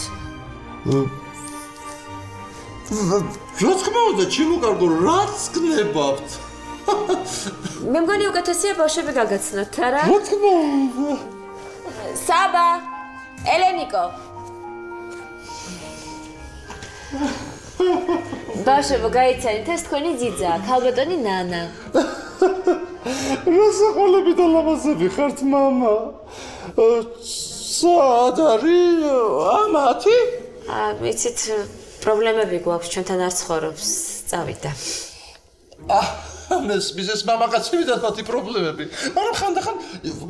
რა თქმა უნდა, ჩემო კარგო, რაც გნებავთ. მე მგონი უკეთესია ბავშვები გაგაცნოთ, არა? რა თქმა უნდა. საბა, ელენიკო. ბავშვებო, გაიცანით, ეს თქვენი ძიძაა, ქალბატონი ნანა. რა საყოლები და ლამაზები ხართ, მამა. სად არის ამათი? ვიცით, პრობლემები გვაქვს, ჩვენთან არ ცხოვრობს, წავიდა. მის მამაკაცი ვიდათ მათი პრობლემები. მაგრამ ხანდახან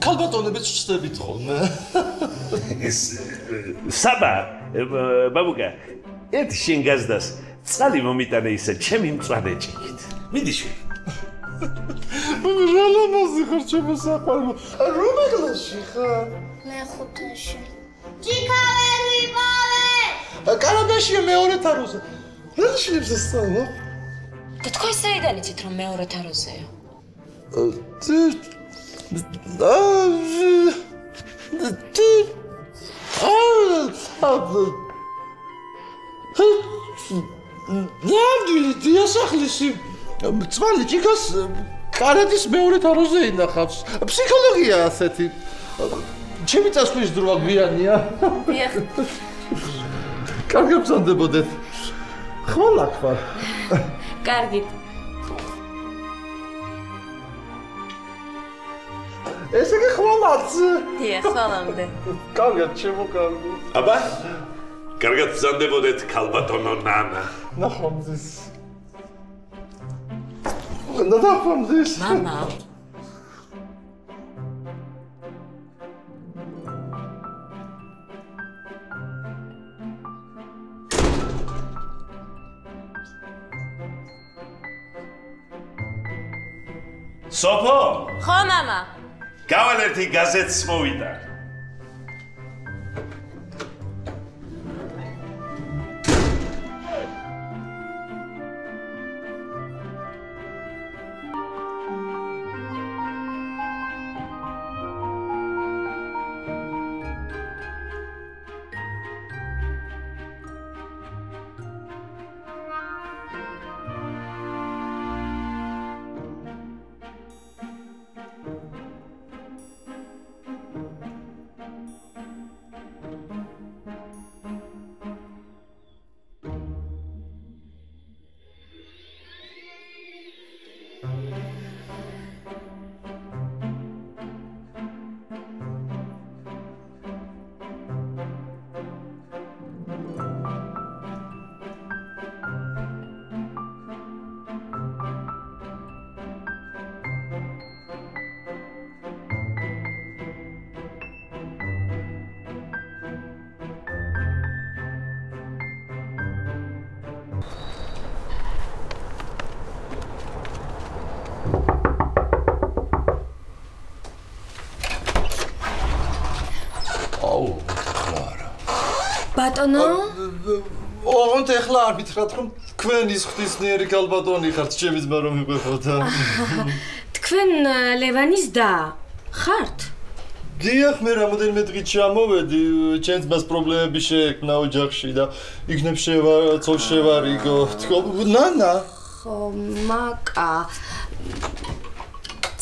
ქალბატონებიც ვწდებით ხოლმე. საბა, ბაბუკა, ერთ შენ გაზდას წყალი მომიტანე ისე ჩემი მწვანე ჭიქით. მიდი შენ. რა ლამაზი ხარ ჩემო საყვარელო. რომ კლასში ხარ? მეხუთეში. ჭიქა ვერ ვიპოვე. კანადაშია მეორე თაროზე. რა შევს ასწავლა? და თქვენ საიდან იცით რომ მეორე თაროზეა? ნამდვილი დიასახლისი მწვანე ჭიქას კანადის მეორე თაროზე ინახავს. ფსიქოლოგია ასეთი. ჩემი წასვლის დროა გვიანია. დიახ. კარგი ბრძანდებოდეთ. ხვალ ახვალ. კარგი. ესე იგი ხვალაც. დიახ, ხვალამდე. კარგად შემოკარგო. აბა? კარგად ბრძანდებოდეთ ქალბატონო ნანა. ნახვამდის. ნახვამდის. მამა. სოფო? ხო, მამა. გავალერთი გაზეთს მოვიდა. ბატონო? ოღონდ ეხლა არ მითხრათ რომ თქვენ ის ღვთისმიერი ქალბატონი ხართ, ჩემი ძმა რომ მიყვებოდა. თქვენ ლევანის და ხართ? დიახ, მე რამოდენიმე დღით ჩამოვედი, ჩემს ძმას პრობლემები შეექმნა ოჯახში და იქნებ შევარიგო. ნანა. ხო, მაკა.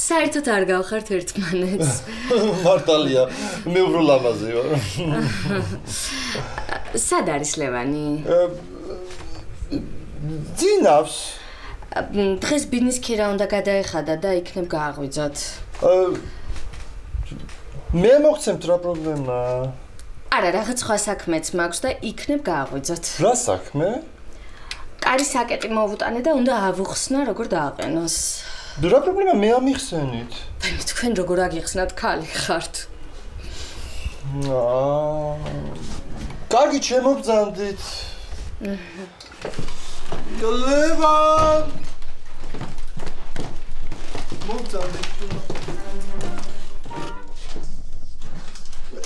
საერთოდ არ გავხართ ერთმანეთს. მართალია, მე უფრო ლამაზი ვარ. სად არის ლევანი? ძინავს. დღეს ბინის ქირა უნდა გადაეხადა და იქნებ გააღვიძოთ. მე მოგცემთ რა პრობლემა? არა, რაღაც სხვა საქმეც მაქვს და იქნებ გააღვიძოთ. რა საქმე? კარი საკეტი მოვუტანე და უნდა ავუხსნა როგორ დააყენოს. რა პრობლემა მე ამიხსენით? თქვენ როგორ აგიხსნათ, ქალი ხართ? კარგი, შემობძანდით. ლევან! მოგძანდით.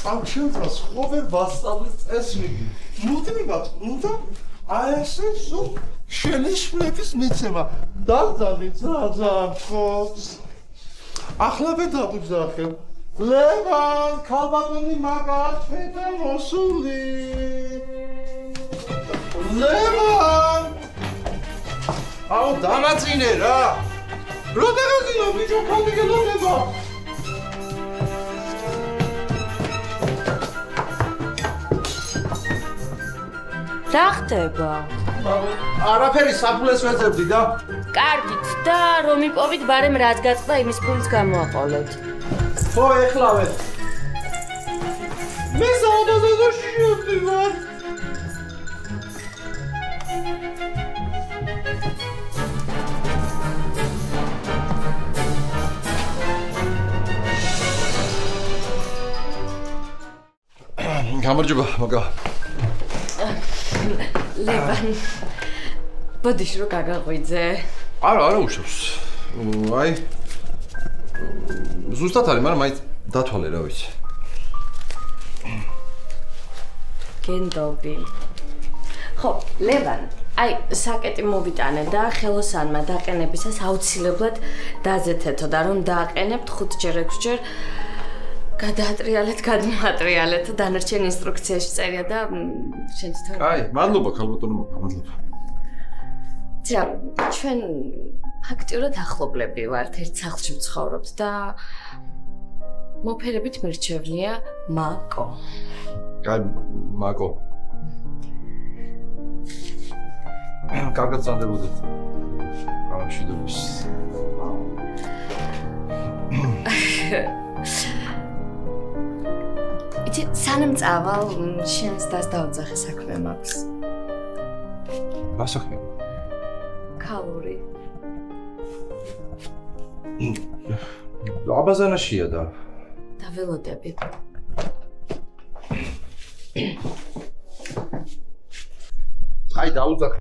ამ ჩემს ხო ვერ ვასწავლეთ წესრიგი. მოდი მიბათ, უნდა აი ესე სულ შენიშვნების მიცემა. დაგძალით რა ძალიან ხო. ახლა მე დავუძახებ. ლევან, ქალბატონი მაგარ ჩვენთან მოსული. ლევან! აუ დამაწინე რა. რო დაგაზინო ბიჭო, ხალხი გელოდება. რა ხდება? არაფერი საფულეს ვეძებდი და კარგით და რომ იპოვით ბარემ რაც გაწყდა იმის ფულს გამოაყოლეთ. ხო, ეხლავე. მე საუბაზოში შევდივარ. გამარჯობა, მაგა. ლევან. ბოდიში რო გაგაღვიძე. არა უშავს. აი ზუსტად არის, მაგრამ მაინც დათვალე რა ვიცი. გენდობი. ხო, ლევან, აი საკეტი მოვიტანე და ხელოსანმა დაყენებისას აუცილებლად დაზეთეთო და რომ დააყენებთ 5-ჯერ 6-ჯერ გადაატრიალეთ, გადმოატრიალეთ, დანარჩენ ინსტრუქციაში წერია და შენც თან. აი, მადლობა ქალბატონო, მადლობა. ძა, ჩვენ ფაქტიურად ახლობლები ვართ, ერთ სახლში ვცხოვრობთ და მოფერებით მირჩევნია მაკო. აი, მაკო. კარგად წანდებოდეთ. ამშვიდობის. იცი, სანამ წავალ, შენს დას დაუძახე საქმე მაქვს. რა საქმე? ქალური. აბაზანაშია და დაველოდები. აი დაუძახე.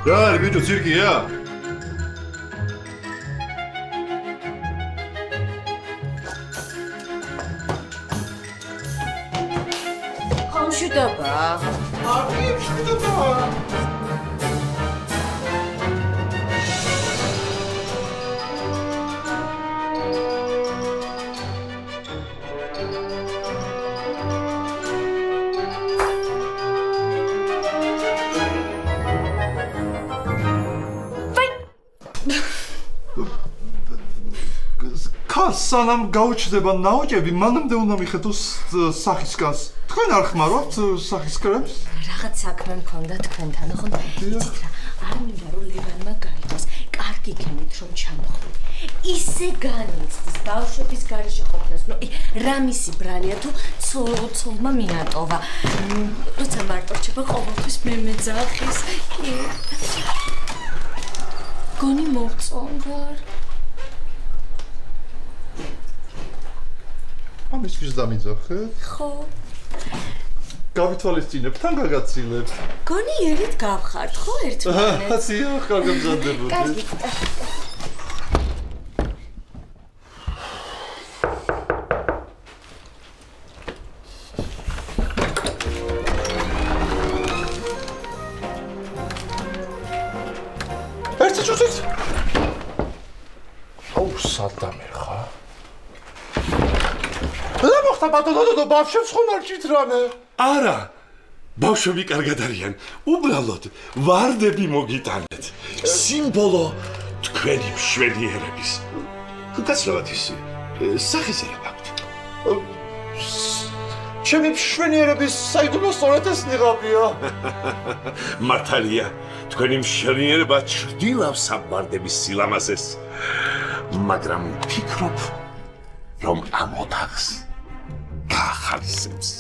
რა არის ბიჭო, ცირკია? ხომშვიდობა. არი მშვიდობა. სანამ გაუჩნდება ნაოჭები, მანამდე უნდა მიხედოს სახისკანს. თქვენ არ ხმარობთ სახისკრებს? რაღაც საქმე მქონდა თქვენთან, ხო? იცით რა, არ მინდა რომ ლევანმა გაიგოს. კარგი გენით რომ ჩამოხვი. ისე განიცდის ბავშვების გარეშე ყოფნას. ნუ რა მისი ბრალია თუ ცოლმა მიატოვა. როცა მარტო რჩება ყოველთვის მე მეძახის. გონი მოვწონდარ. ამისთვის დამიძახეთ? ხო. გავითვალისწინებ, თან გაგაცილებ. გონი ერით გავხართ, ხო ერთმანეთს? აცია, გაგამზადებოდი. კარგი. ერთი წუთით. აუ, სადამე ხა? რა მოხდა ბატონო, ბავშვებს ხომ არ ჭირთ რამე? არა. ბავშვები კარგად არიან. უბრალოდ ვარდები მოგიტანეთ. სიმბოლო თქვენი მშვენიერების. გასვლათ ისი. სახეზე რა გაქვთ? ჩემი მშვენიერების საიდუმლო სწორედ ეს ნიღაბია. მართალია, თქვენი მშვენიერება ჩრდილავს ვარდების სილამაზეს. მაგრამ ვფიქრობ, რომ ამ ოთახს გაახარისებს.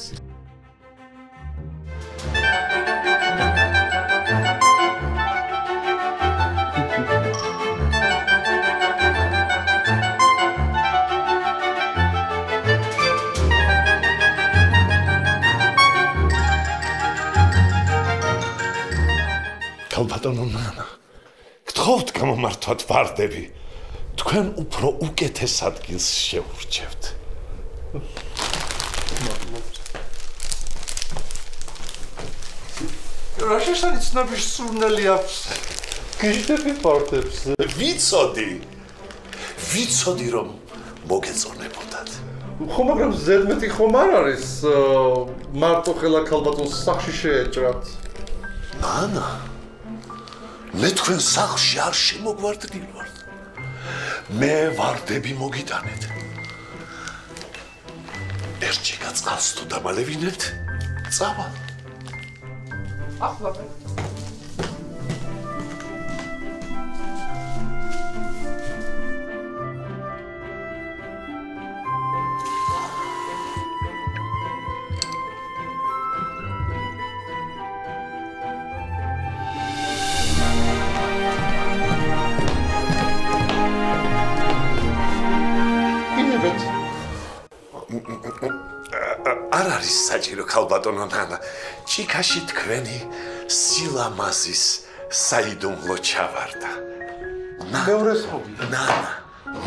ქალბატონო ნანა, გთხოვთ გამომართვათ ვარდები. თქვენ უფრო უკეთეს ადგილს შეურჩევთ. რა შესაძლოა ცნობის სურნელი აქვს? გიჟდები ვარდებს. ვიცოდი რომ მოგეწონებოდათ. ხო, მაგრამ ზედმეტი ხომ არ არის მარტო ხელა ქალბატონს სახში შეეჭრათ. ნანა, მე თქვენ სახლში არ შემოგვარდნილ ვარ. მე ვარდები მოგიტანეთ. ერთჯერ წყალს თუ დამალევინებთ, წავალ. ახლა მე არ არის საჭირო ქალბატონო ნანა, ჭიქაში თქვენი სილამაზის საიდუმლო ჩავარდა. მეორეს ხობი.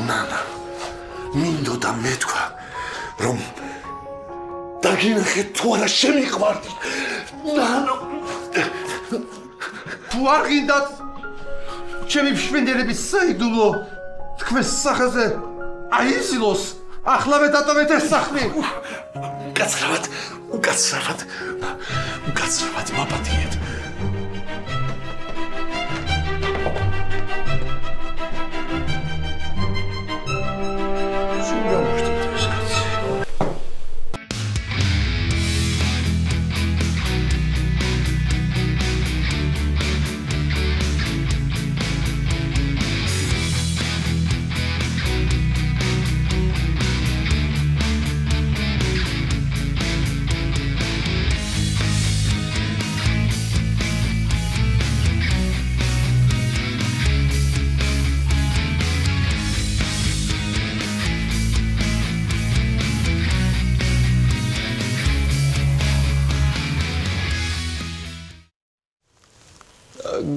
ნანა, მინდოდა მეთქვა, რომ დაგინახეთ თუ არა შემიყვარდი. ნანა, თუ არ გინდათ ჩემი მშვენიერების საიდუმლო თქვენს სახეზე აიზილოს, ახლავე დატოვეთ ეს სახლი. უკაცრავად მაპატიეთ. სულ გამოვხდით ეს კაცი.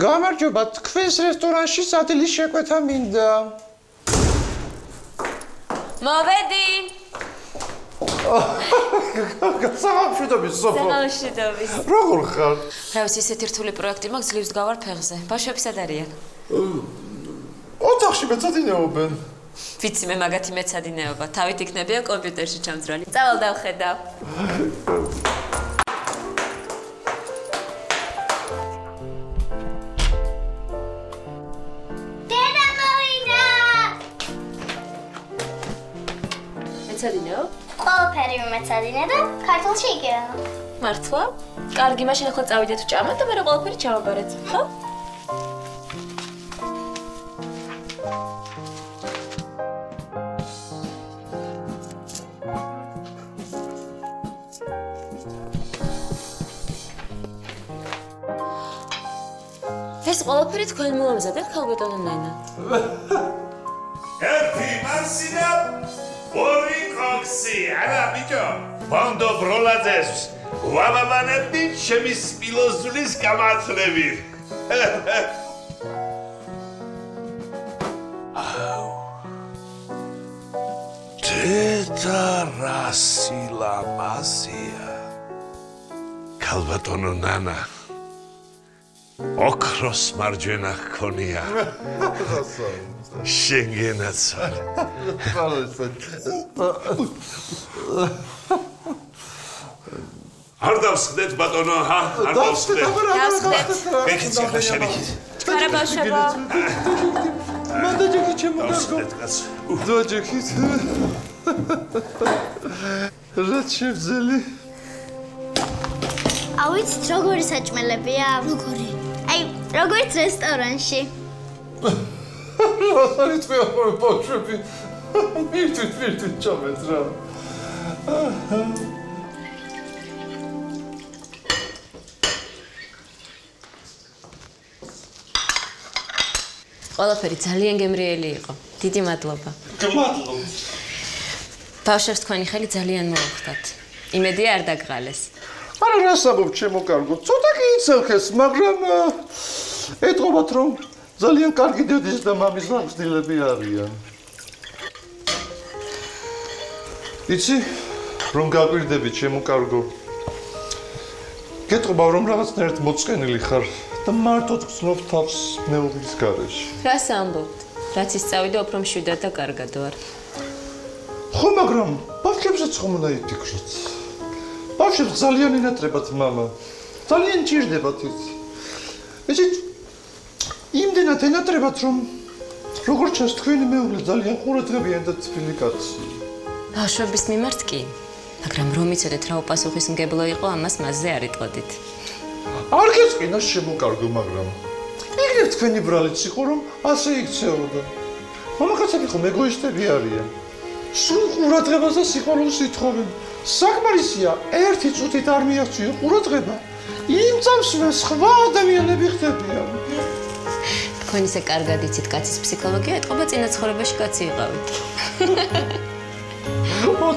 გამარჯობა, თქვენს რესტორანში სადილის შეკვეთა მინდა. მოვედი. სამშვიდობის სოფო. სამშვიდობის. როგორ ხარ? რავის ისეთი რთული პროექტი მაქვს, ძლივს გავარ ფეხზე. ბავშვები სად არიან? ოთახში მეცადინეობენ. ვიცი, მე მაგათი მეცადინეობა. თავით იქნებიან კომპიუტერში ჩამძრალი. წავალ დავხედავ. მეცადინეო? ყველაფერი მეცადინე და ქართულში იგივე. მართლა? კარგი, მაშინ ახლა წავიდეთ ჭამად და მე ყველაფერი ჩავაბარეთ, ხო? ეს ყველაფერი თქვენ მოამზადეთ, ქალბატონო ნანა. ერთი მარსინა, ორი კოქს. იცი, არა ბიჭო. ბონდო ბროლაძეს ვაბაბანებდი ჩემი სპილოზულის გამართლებით. Teta rasila masia. Kalbatono nana. Okros marjena konia. Schengenats. Ardavsqdet batono ha, ardavsqdet. Davsqdet. Bekitsi xhenekit. Karabashava. მანდაჯექი ჩემო გაგო დაჯექით რაც შევძელი ავიცით როგორი საჭმელებია? როგორი? აი, როგორც რესტორანში. რასარი თქვია ბავშვები მირთვით ჩამეთ რა ყველაფერი ძალიან გემრიელი იყო. დიდი მადლობა. მადლობა. ბავშვებს თქვენი ხელი ძალიან მოუხდათ. იმედია არ დაგღალეს. არა რას ამბობ ჩემო კარგო, ცოტა კი იცელქეს, მაგრამ ეტყობათ რომ ძალიან კარგი დედის და მამის გამგზნილები არიან. იცი, რომ გაგვირდები ჩემო კარგო. გეტყობა რომ რაღაცნაირად მოწყენილი ხარ. და მარტოდ გწნობ თავს მეუღლის გარეშე. რას ამბობთ? რაც ისწავიდა უფრო მშვიდად და კარგად ვარ. ხო, მაგრამ ბავშვებსაც ხომ უნდა იფიქროთ. ბავშვებს ძალიან ინატრებათ მამა. ძალიან ჭირდებათ ის. იცით, იმდენად ენატრებათ რომ როგორც ჩანს თქვენი მეუღლე ძალიან ყურადღებიანი და თბილი კაცი. ბავშვების მიმართ კი, მაგრამ რომ იცოდეთ რა უპასუხისმგებლო იყო, ამას მასზე არ იტყოდით. არ გეწყინა შემოკარგო, მაგრამ იგივე თქვენი ბრალიც იყო რომ ასე იქცეოდა. მამაკაცები ხომ ეგოისტები არიან. სულ ყურადღებას და სიყვარულს ითხოვენ. საკმარისია ერთი წუთით არ მიაღწიო ყურადღება. იმ წამსვე სხვა ადამიანები ხდებიან. თქვენ ისე კარგად იცით კაცის ფსიქოლოგია, ეთყობა წინა ცხოვრებაში კაცი იყავით.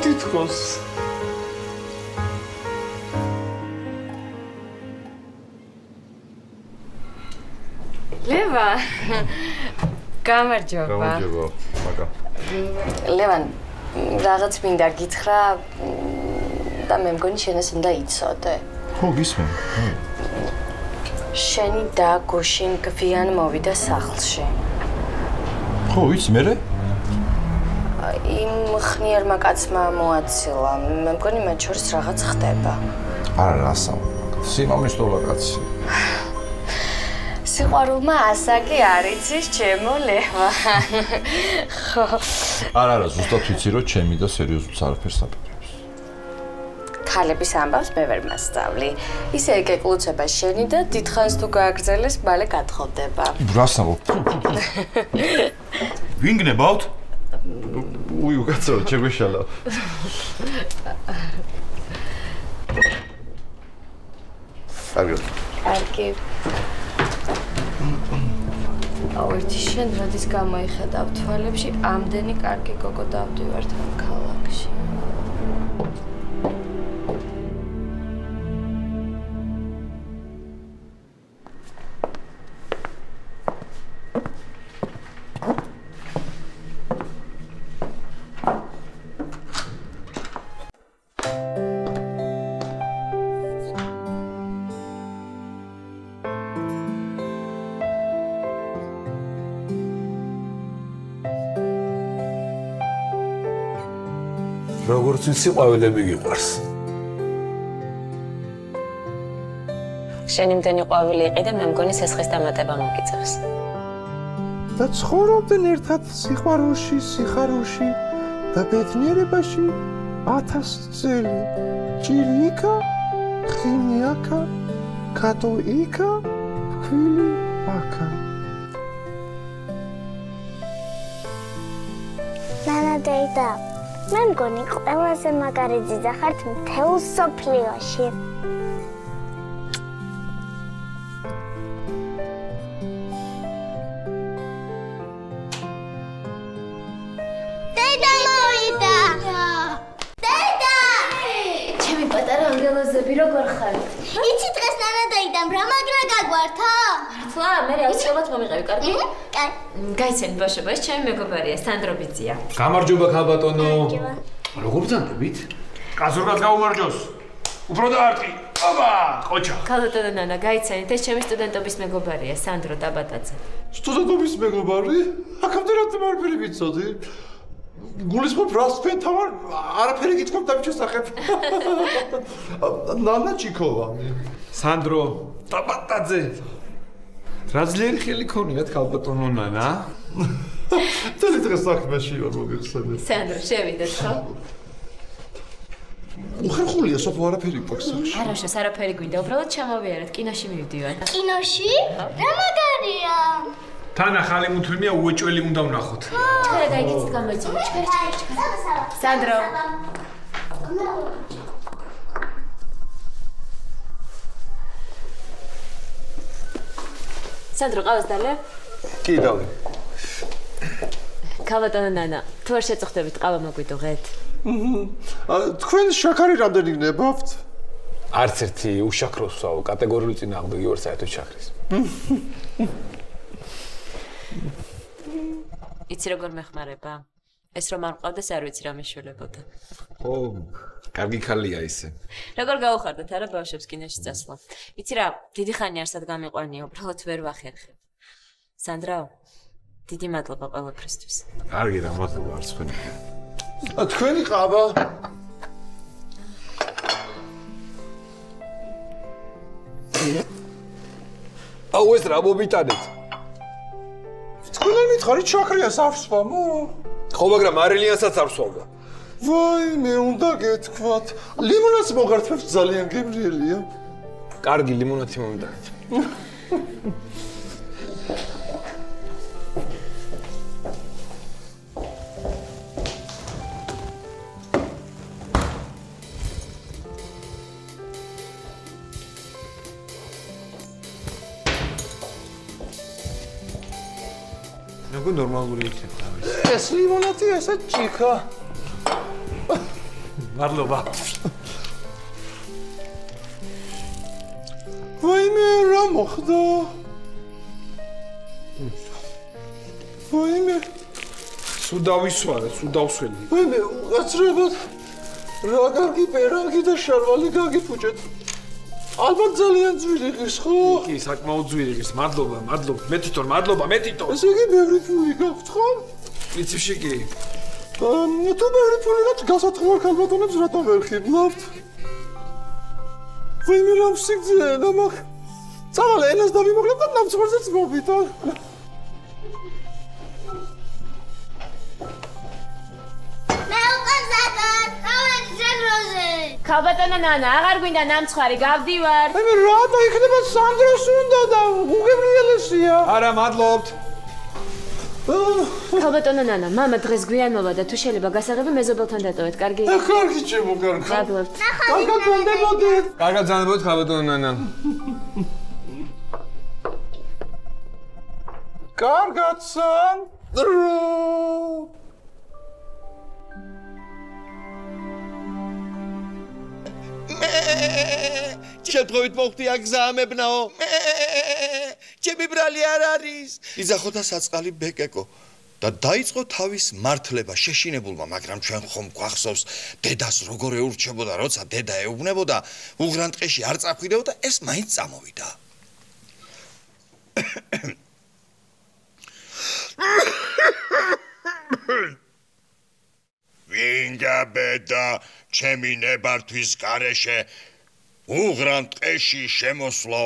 თითქოს. ლევა გამარჯობა. გამარჯობა, მაგა. ლევან, რაღაც მინდა გითხრა და მე მგონი შენაც უნდა იცოდე. ხო, გისმენ. შენი და გუშინ გვიან მოვიდა სახლში. ხო, იცი მერე? იმ ხნიერმა კაცმა მოაცილა. მე მგონი მათ შორის რაღაც ხდება. არა, რასაო. სიმამისტოლა კაცი. სიყვარულმა ასაკი არ იცის, ჩემო ლევან. ხო. არა, ზუსტად ვიცი რომ ჩემი და სერიოზულს არაფერს აფიქრებს. ქალების ამბავს მე ვერ მასწავლი. ისე ეკეკლუცება შენი და დიდხანს თუ გააგრძელეს, მალე გათხოვდება. რას ამბობ? ვინ გნებავთ? უი, უკაცრავ, შეგვეშალა. კარგი. კარგი. აუერთი შენ რადის გამოიხედავ თვალებში ამდენი კარგი გოგო დავდივართ ამ ქალაქში. როგორც ვიცი, ყვავილები გიყვარს. შენი მდენი ყვავილი იყი და მე მგონი სესხის დამატება მოგიწევს. და ცხოვრობდნენ ერთად სიყვარულში, სიხარულში და ბედნიერებაში 1000 წელი. ჭირი იქა, ხინი აქა, კატო იქა, ფქვილი აქა. ნანა დეიდა, მე მგონი ყველაზე მაგარი ძიძა ხართ მთელ სოფლიოში. დეიდა მოვიდა. გოგონოზები როგორ ხართ? იცი დღეს ნანა დაიდან რა მაგრა გაგვართა? მართლა? მე აუცილებლად მომიყევი, კარგი? კაი. გაიცანი ბავშვობა, ეს ჩემი მეგობარია, სანდრო ბიძია. გამარჯობა ქალბატონო. როგორ ბრძანდებით? კაცურგად გაუმარჯოს. უფრო დაარტყი. აბა, ყოჩა. ქალბატონო ნანა, გაიცანით, ეს ჩემი სტუდენტობის მეგობარია, სანდრო დაბატაძე. სტუდენტობის მეგობარი? აქამდე რატომ არაფერი ვიცოდი? გულისხმობ რას ფენთავარ? არაფერი გითხრობ დავით შესახებ. ნანა ჩიქოვა. სანდრო დაბატაძე. რა ძლიერი ხელი ქონიათ ქალბატონო ნანა? წელი დღეს საქმეში ვარ მოგეხსენებ. სანდრო, შევიდეთ, ხო? უხერხულია სოფო არაფერი გვაქვს. არაშას არაფერი გვინდა, უბრალოდ ჩამოვიარეთ, კინოში მივდივართ. კინოში? რა მაგარია? თან ახალი მუთლიმია უეჭველი უნდა ვნახოთ. ჩქარა გაიგეთ გამოიწვია. ჩქარა. სანდრო. სანდრო, ყავს დალე? კი, დავი. ქალბატონო ნანა, თუ არ შეწუხდებით, ყავა მოგვიდუღეთ. თქვენ შაქარი რამდენი გნებავთ? არც ერთი უშაქროსაო, კატეგორიული წინააღმდეგი ვარ საერთოდ შაქრის. იცი როგორ მეხმარება? ეს რომ არ მყავდეს, არ ვიცი რა მეშველებოდა. ხო, კარგი ხალია ისე. როგორ გაუხარდათ არა ბავშვებს კინოში წასვლა? იცი რა, დიდი ხანი არსად გამიყვანია, უბრალოდ ვერ ვახერხებ. სანდრაო, დიდი მადლობა ყველაფრისთვის. კარგი რა, მადლობა არც თქვენი. თქვენი ყავა. აუ ეს რა მომიტანეთ? თქვენ არ მითხარით შაქრიას არ ვსვამო? ხო, მაგრამ მარილიანსაც არ ვსვამდა. ვაი, მე უნდა გეთქვათ. ლიმონადს მოგართმევთ, ძალიან გემრიელია. კარგი, ლიმონადი მომიტანეთ. როგორ ნორმალური იქნება ეს? ეს ლიმონადი ესე ჭიქა. მადლობა. ვაიმე, რა მოხდა? ვაიმე. სულ დავისვარე, სულ დავსველი. ვაიმე, უკაცრებად. რა კარგი პერანგი და შარვალი გაგიფუჭეთ. ალბათ ძალიან ძვირი ღირს, ხო? კი, საკმაოდ ძვირი ღირს. მადლობა, მადლობა. მე თვითონ მადლობა, მე თვითონ. ესე იგი ბევრი ფული გაქვთ, ხო? იცი კი. თუ ბევრი ფული გაქვთ, გასათხოვარ ქალბატონებს რატომ ვერ ხიბლავთ? ვაიმე, რა ვსიგძე, ნამახ. წავალე ენას დავიმოკლებ და ნამცხვარზეც მოვიდარ. ქალბატონო ნანა, აღარ გვინდა ნამცხვარი, გავდივარ. აი მე რატო იქნება სანდროს უნდა და უგემრიელესია. არა, მადლობთ. ქალბატონო ნანა, მამა დღეს გვიანოვა და თუ შეიძლება გასაღები მეზობელთან დატოვეთ, კარგი? კარგი, ჩემო, კარგი. მადლობთ. კარგად ვანდებოდეთ. კარგად ვანდებოდეთ, ქალბატონო ნანა. კარგად, სანდრო. შემთხვევით მოხდი აგზაამებნაო. ჩემი ბრალი არ არის. იძახო და საწყალი ბეკეკო და დაიწყო თავის მართლება შეშინებულმა, მაგრამ ჩვენ ხომ გვახსოვს დედას როგორ ეურჩებოდა, როცა დედა ეუბნებოდა, უღრან ტყეში არ წახვიდეოდა, ეს მაინც წამოვიდა. ვინდა ბედა ჩემი ნებართვის გარეშე უღრან ტყეში შემოსვლო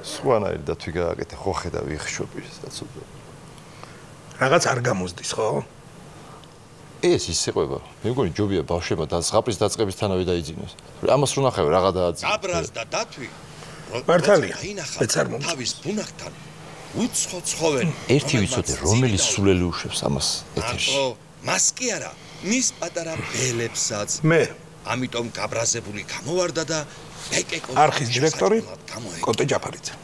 სხვანაირ და თვი გააკეთე ხო ხედა ვიხშობი საცოდო. რაღაც არ გამოსდის, ხო? ეს ის იყვება. მე მგონი ჯობია ბავშვებმა და ზღაპრის დაწყებისთანავე დაიძინოს. ამას რო ნახავ რაღაცაა. აბრას და დათვი. მართალია. მეც არ მომწონს. თავის ბუნახთან უცხო ცხოველი. ერთი ვიცოდე რომელი სულელი უშვებს ამას ეთერში. მას კი არა, მის პატარა ბელებსაც. მე ამიტომ გაბრაზებული გამოვარდა და ბეკეკო არხის დირექტორი კოტე ჯაფარიძე.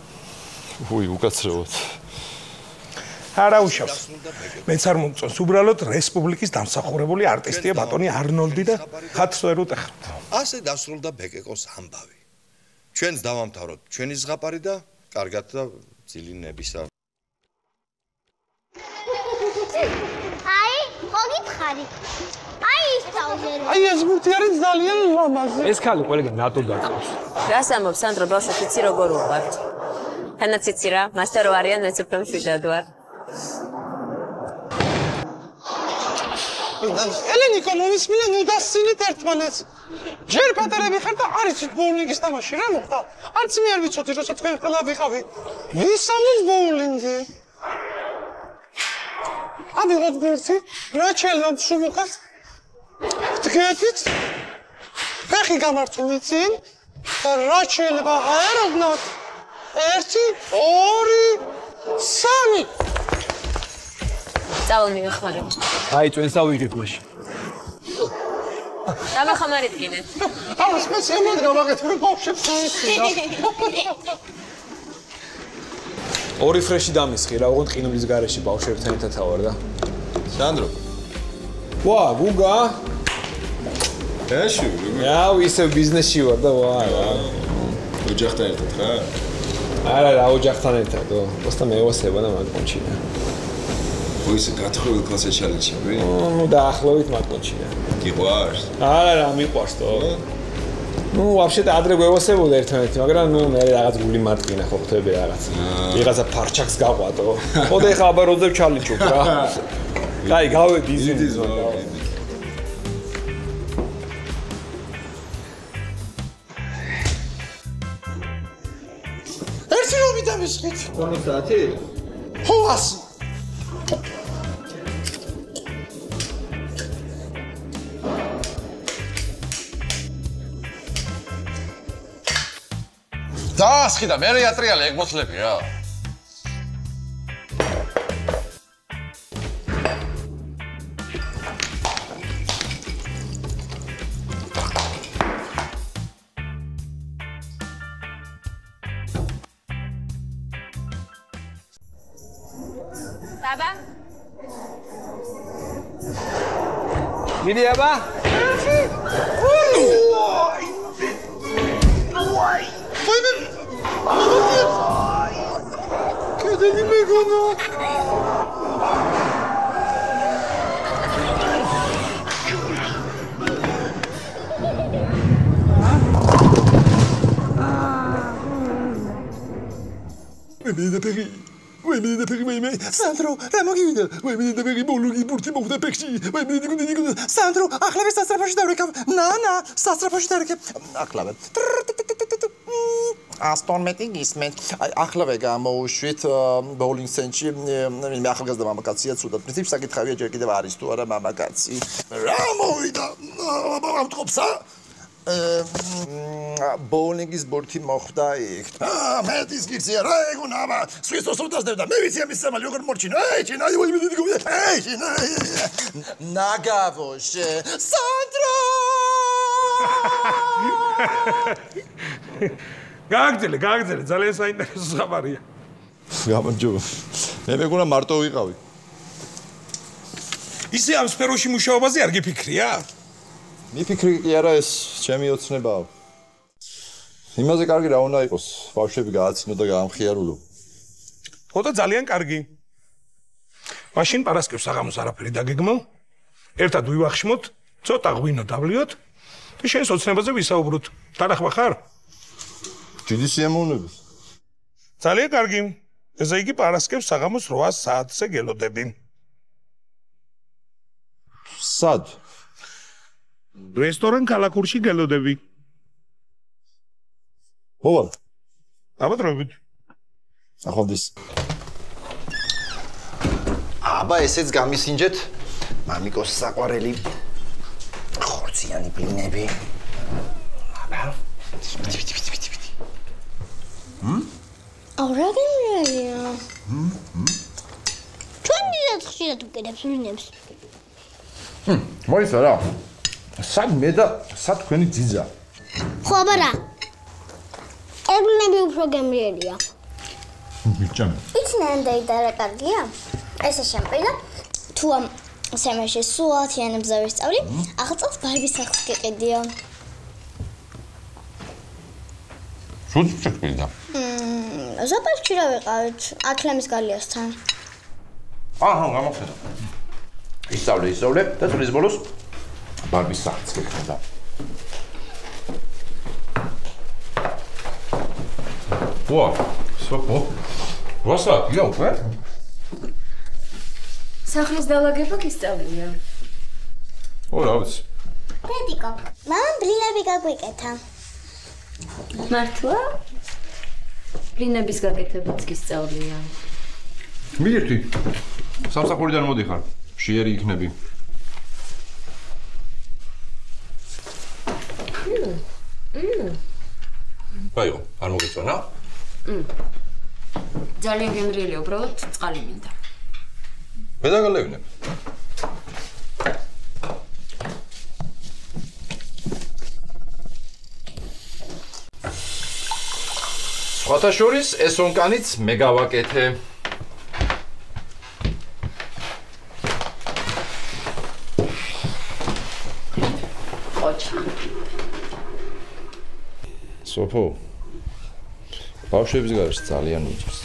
უი, უკაცრავად. არა უშავს. მეც არ მომწონს, უბრალოდ რესპუბლიკის დამსახურებული არტისტია ბატონი არნოლდი და ხათს ვერ უტეხავთ. ასე დასრულდა ბეკეკოს ამბავი. ჩვენს დავამთავროთ ჩვენი ზღაპარი და კარგად და ძილინებისა. აი, მოგითხარი. აი ის წავზერო. აი ეს ბურთი არის ძალიან ლამაზი. ეს ხალი ყველგან რატო დაყავს? რას ამბობ სანდრო ბავშვი იცი როგორ უყვართ? თანაც იცი რა, მასტერ ვარიან მეც უფრო მშვიდად ვარ. ელენიკო მომისმინე ნუ დასცინეთ ერთმანეთს. ჯერ პატარები ხარ და არ იცით ბოულინგის თამაში რა მოხდა? არც მე არ ვიცოდი როცა თქვენ ყველა ვიყავი. ვისამის ბოულინგი? ავიღოთ ბურთი, რაჩელმა შუმიყავს. თქვენით ფეხი გამართული წინ და რაჩელმა აეროვნოთ 1 2 3 წავალ მივეხმარებ. აი წვენს ავიღებ მაშინ. დამახამარიდგინეთ. აუ სპეციალურად გავაკეთე ბავშვებს საერთოდ. ორი ფრეში დამისხი რა, ოღონდ ყინულის გარეშე ბავშვებთან ერთად ავარ და. სანდრო. ვა, გუგა. ეშუ. აუ ისე ბიზნესში ვარ და ვა რა. ოჯახთან ერთად ხარ? არა რა, ოჯახთან ერთადო. просто მე ვასება და მაგონჩინა. ოისე გათხოვილ კლასზე ჩალიჩები? ნუ დაახლოებით მაგონჩინა. გიყვარს? არა რა, მიყვარს თო. ნუ вообще-то ადრე გვევასებოდა ერთმანეთი, მაგრამ ნუ მე რაღაც გული მარტკინა ხო ხვდები რაღაც. ვიღაცა ფარჩაკს გაყვატო. ხო და ეხლა აბა როძებ ჩალიჩობ რა. კაი, გავედი იზიდის მაგრამ. ერთი რომი დამისხით. კონო საათი? ხო, 100. დაასხი და მე რეატრიალე ეგ მოთლები რა. ბაბა მიდი აბა კედელი მეგონა მე სანდრო რა მოგივიდა მე ბოლუგი ბურთი მოხდა პექსი მე სანდრო ახლა სასწრაფოში დავრეკავ ნანა სასწრაფოში დავრეკავ ახლა ასტონ მეტი გისმენთ ახლავე გამოუშვით ბოულინგ ცენტრში მე ახალგაზრდა მამაკაცია ცუდად პრინციპი საკითხავია ჯერ კიდევ არის თუ არა მამაკაცი რა მოვიდა ამტყობსა ბოულინგის ბურთი მოხდა იქ მეტის გიცია რა ეგონა აბა სვისოს უდასდებდა მე ვიცი ამის სამალი როგორ მორჩინო ეჩინა ეჩინა ნაგავოშე სანდრო გაგძელე ძალიან საინტერესო ხაბარია გამარჯობა მე მეგონა მარტო ვიყავი ისე ამ სფეროში მუშაობაზე არ გიფიქრია მიფიქრი კი არა ეს ჩემი ოცნებაა იმაზე კარგი რა უნდა იყოს ბავშვები გააცინო და გაამხიარულო ხო და ძალიან კარგი მაშინ პარასკევს საღამოს არაფერი დაგეგმო ერთად ვივახშმოთ ცოტა ღვინო დავლიოთ და შენს ოცნებაზე ვისაუბროთ დანახვა ხარ დიდი სიამოვნებით ძალიან კარგი ესე იგი პარასკევს საღამოს 8 საათზე გელოდები სად რესტორან კალაკურში გელოდები მოვალ აბადრობით ახალდის აბა ესეც გამისინჯეთ მამიკოს საყვარელი ხორციანი ბლინები აბა აურა გემრია ჩვენ დიდად ხშირად ვკიდებს ბლინებს მოიცა რა სად მე და სად თქვენი ძიძა ხო აბა რა ეგ ბლინები უფრო გემრიელია ბიჭამ იცი ნანდაი და რა კარგია ესე შემპირდა თუ ამ სემესში სულ 10-იანი მგზავრი სწავლი, ახლა წელს ბარბის სახლს გიყიდიო. სულ შეგვიდა. ზაპარკში რა ვიყავით? აკლემის გალიასთან. აჰა, გამოხდა. ისწავლე და წლის ბოლოს ბარბის სახლს გიყიდა. ვა, სოფო. ვასა, გია უკვე? სახლის დალაგება გისწავლია. რა ვიცი. დედიკო, მამამ ბლინები გაგვიკეთა. მართლა? ბლინების გაკეთებაც გისწავლია. მიირთვი. სამსახურიდან მოდიხარ. შეერი იქნები. ბაიო, არ მოგეწონა? ძალიან გემრიელია, უბრალოდ წყალი მინდა. მე დაგალევნებ. სხვათა შორის ეს ონკანიც მე გავაკეთე. სოფო. ბავშვების გარშ ძალიან მიჭირს.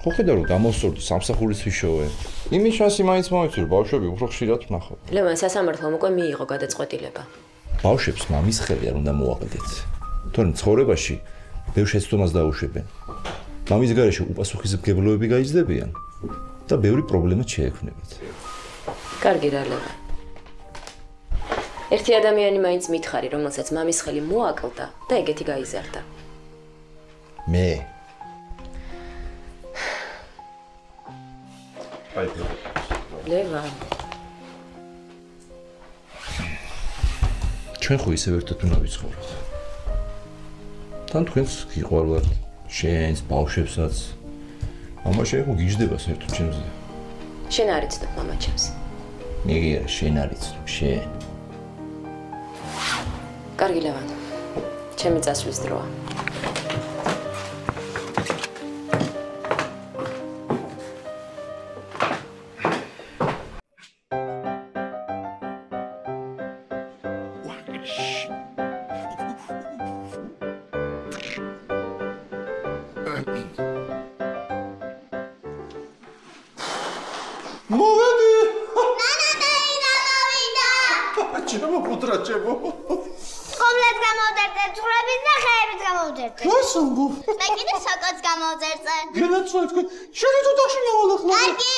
ხო ხედავ რომ გამოსწორდი სამსახურის ვიშოვე. იმის შანსი მაინც მომეცი რომ ბავშვები უფრო ხშირად ვნახავ. ლევან სასამართლომ უკვე მიიღო გადაწყვეტილება. ბავშვებს მამის ხელი არ უნდა მოაყდეთ. თორემ ცხოვრებაში ბევრ შეცდომას დაუშვებენ. მამის გარეშე უპასუხისმგებლოები გაიზრდებიან და ბევრი პრობლემა შეექმნებათ. კარგი რა ლევან. ერთი ადამიანი მაინც მითხარი, რომელსაც მამის ხელი მოაკლდა და ეგეთი გაიზარდა. მე. ლევან. ჩვენ ხო ისევ ერთად უნდა ვიცხოვროთ. თან თქვენს გიყვარვართ, შენს ბავშვებსაც. მამა შენ ხო გიждდება საერთოდ ჩემზე. შენ არ იცნობ მამა ჩემს. მე არა, შენ არ იცნობ, შენ. კარგი ლევან. ჩემი წასვლის დროა. მოვედი. ჩემო პუტრა, ჩემო. ხომლებს გამოვწერე, ცხრების და ხეების გამოვწერე. რას ამბობ? მე კიდე სოკოს გამოვწერე. გენაცვალე თქვენ. შენ თუთაში მოვალახლა. კარგი.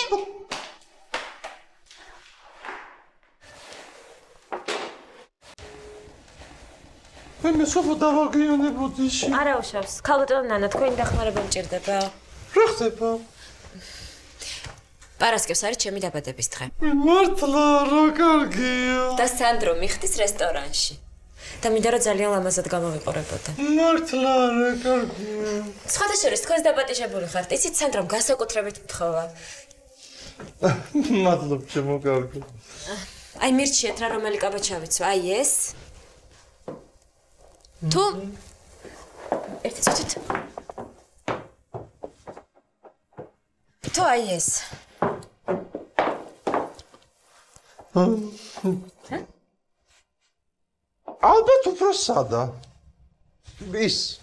მე სოფო დავაგრიანებოდი ში. არა უშავს. ქალბატონო ნანა, თქვენი დახმარება მჭირდება. რა ხდება? პარასკევს არის ჩემი დაბადების დღე. მართლა რა კარგია. და სანდრო მიხდის რესტორანში. და მინდა რომ ძალიან ლამაზად გამოვიყურებოდა. მართლა რა კარგია. სხვათა შორის თქვენს დაპატიჟებული ხართ. იცით სანდრომ განსაკუთრებით მთხოვა. მადლობ ჩემო კარგი. აი მირჩიეთ რა რომელი კაბა ჩავიცვა. აი ეს. თუ ერთი წუთით. თუ აი ეს. ალბათ უფრო სადა. ის.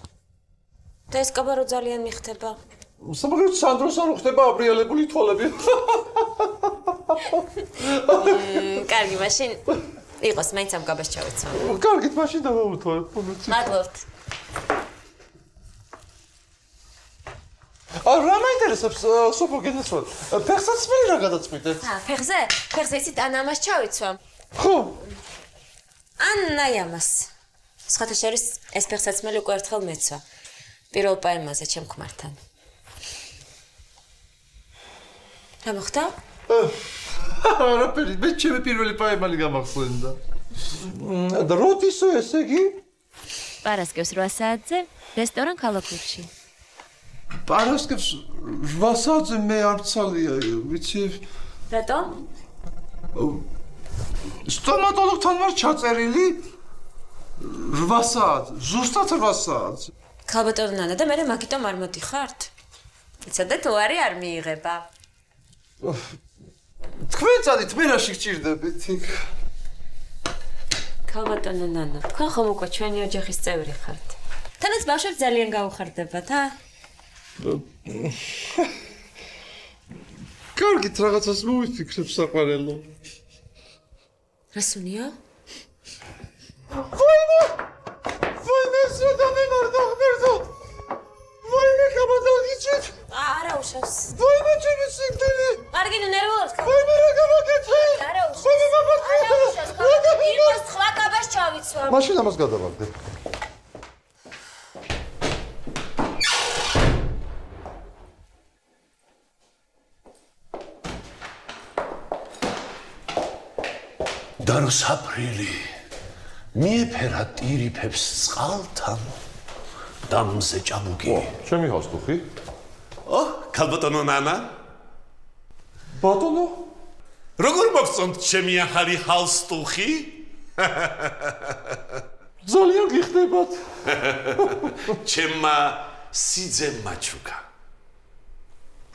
და ეს კაბა რო ძალიან მიხდება. სამაგეროდ სანდროს არ ხდება აბრიალებული თვალები. კარგი, მაშინ იყოს მაინც ამ კაბას ჩავეცვა. კარგით, მაშინ დავაუთვალებ. მადლობთ. რა მაინტერესებს სოფო გენაცვალე? ფეხსაცმელი რა გადაწყვიტეთ? ფეხზე? ფეხზე იცით ან ამას ჩავეცვა. ხო. ან აი ამას. სხვათა შორის ეს ფეხსაცმელი უკვე ერთხელ მეცვა. პირველ პაემაზე ჩემ ქმართან. რა მოხდა? არაფერი, მე ჩემი პირველი პაემალი გამახსენდა. და როდისო ესე იგი? პარასკევს 8 საათზე რესტორან ქალაქურში. პარასკევს 8 საათზე მე არ ცალია, ვიცი? რატო? სტომატოლოგთან ვარ ჩაწერილი 8 საათზე, ზუსტად 8 საათზე. ქალბატონო ნანა და მე მაგიტომ არ მოდიხართ? იცოდეთ, უარი არ მიიღება. თქვენ წადით, მე რაში გჭირდებით? ქალბატონო ნანა, თქვენ ხომ უკვე ჩვენი ოჯახის წევრი ხართ. თანაც ბავშვებს ძალიან გაუხარდებათ, კარგით, რაღაცას მოვიფიქრებ საყვარელო. რა სუნია? ვაიმე, სოდამე მარდა ღმერთო. ვაიმე, ქალბატონო გიჩვით. არა უშავს. ვაიმე, ჩემი სიკვდილი. მარგინო ნერვულობს. ვაიმე, რა გამოგეცე? არა უშავს. ვაიმე, არა უშავს. იმას სხვა კაბას ჩავიცვა. მაშინ ამას გადავაგდე. დაროს აფრილი მიეფერა ტირიფებს წყალთან დამზე ჭაბუკი. ჩემი ჰალსტუხი? ქალბატონო ნანა? ბატონო? როგორ მოგწონთ ჩემი ახალი ჰალსტუხი? ძალიან გიხდებათ. ჩემმა სიძემ მაჩუკა.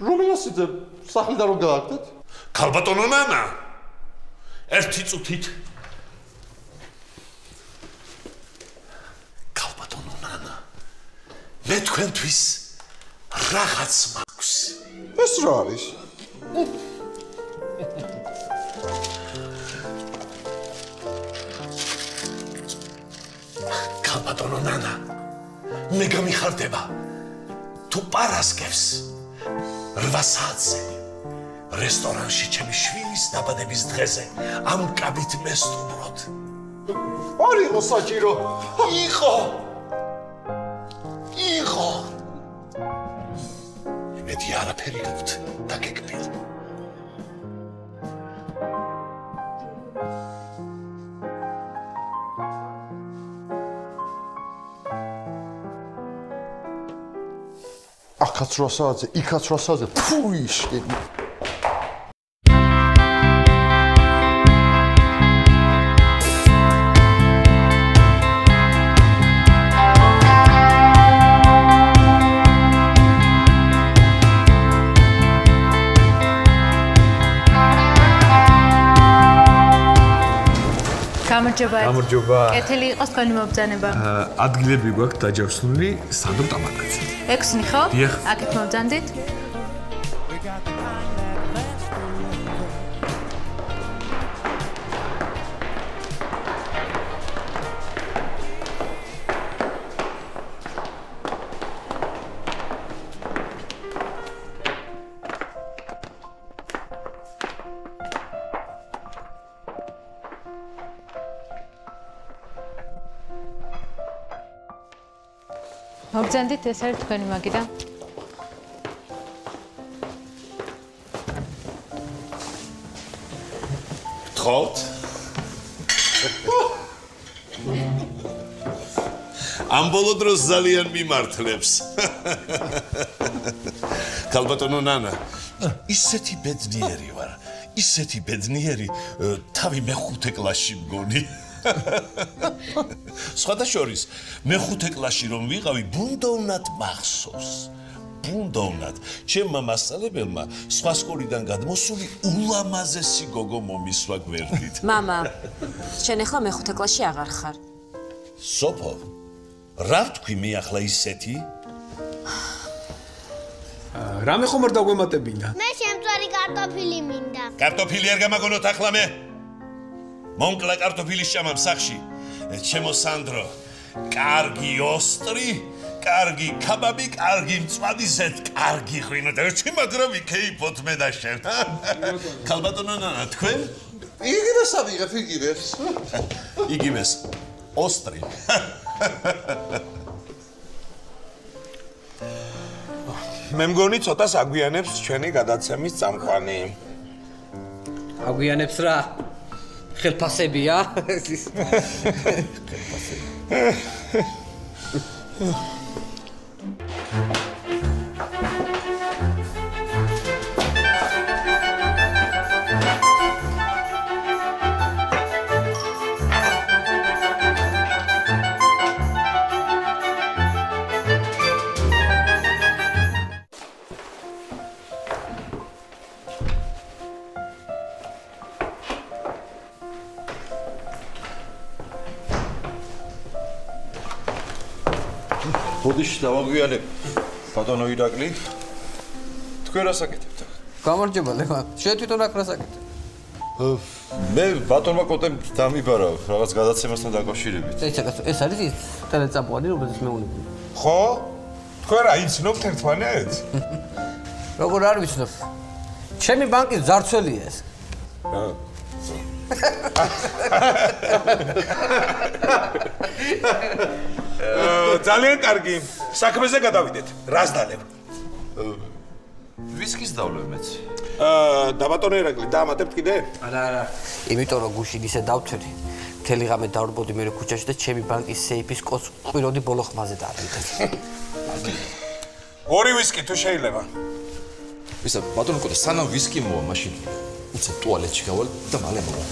რომელი სიძე? სახლიდან რომ გააგდეთ? ქალბატონო ნანა? ერთი წუთით ქალბატონო ნანა მე თქვენთვის რაღაც მაქვს. ეს რა არის? ქალბატონო ნანა მე გამიხარდება თუ პარასკევს 8 საათზე რესტორანში ჩემი შვილის დაბადების დღეზე ამ კაბით მესტუმროთ. არ იყო საჭირო. იყო. მეტი არაფერი გაქვთ დაგეკბილ. აქაც 8 საათზე, იქაც 8 საათზე. ფუიშ. გამარჯობა. კეთილი იყოს თქვენი მობრძანება. ადგილები გვაქვს დაჯავშნული სანდრო ტამაკაზე. 6-ნი ხო? დიახ. აქეთ მობრძანდით. მოგძანდით, ეს არის თქვენი მაგიდა. გთხოვთ? ამ ბოლო დროს ძალიან მიმართლებს. ქალბატონო ნანა, ისეთი ბედნიერი ვარ, ისეთი ბედნიერი, თავი მე-5 კლასში მგონი. სხვადასხვა მე-5 კლასში რომ ვიყავი, ბუნდოვნად მახსოვს. ბუნდოვნად ჩემმა მასწავლებელმა სხვა სკოლიდან გადმოსული ულამაზესი გოგო მომისვა გვერდით. მამა, შენ ახლა მე-5 კლასში აღარ ხარ. სოფო, რა ვთქვი მე ახლა ისეთი? რამე ხომ არ დაგვემატებინა? მე შემწვარი კარტოფილი მინდა. კარტოფილი არ გამაგონოთ ახლა მე? მომკლა კარტოფილის ჭამამ სახში. ჩემო სანდრო, კარგი ოსტრი, კარგი კაბაბი, კარგი მწვადი ზეთ, კარგი ღვინო და ერთი მაგრამ ვიქეიფოთ მე და შენ. ქალბატონო ნანა, თქვენ? იგივეს ავიღებ, იგივეს. იგივეს. ოსტრი. მე მგონი ცოტას აგვიანებს ჩვენი გადაცემის წამყვანი. აგვიანებს რა? ხელფასებია? ხოდიშ დავაგვიანებ ბატონო ირაკლი. თქვენ რა საკეთებთ? გამარჯობა ლევან. შენ თვითონ აქ რა საკეთებ? მე ბატონმა კოტემ დამიბარა რაღაც გადაცემასთან დაკავშირებით. ეს არის ის ტელეწამყვანი, რომელზეც მე უნები. ხო? თქვენ რა იცნობთ ერთმანეთს? როგორ არ ვიცნობ? ჩემი ბანკის ძარცველია ეს. ძალიან კარგი. საქმეზე გადავიდეთ. რას დალევ? ვისკის დავლევ მეც. და ბატონო ირაკლი, დაამატებთ კიდე? არა. იმიტომ რომ გუშინ ისე დავთვერი. მთელი ღამე დავრბოდი მე ქუჩაში და ჩემი ბანკის სეიფის კოდს ყვიროდი ბოლო ხმაზე დავიდე. ორი ვისკი თუ შეიძლება. ისა ბატონო კოტე სანამ ვისკი მოვა მაშინ უცებ ტუალეტში გავალ და მალე მოვა.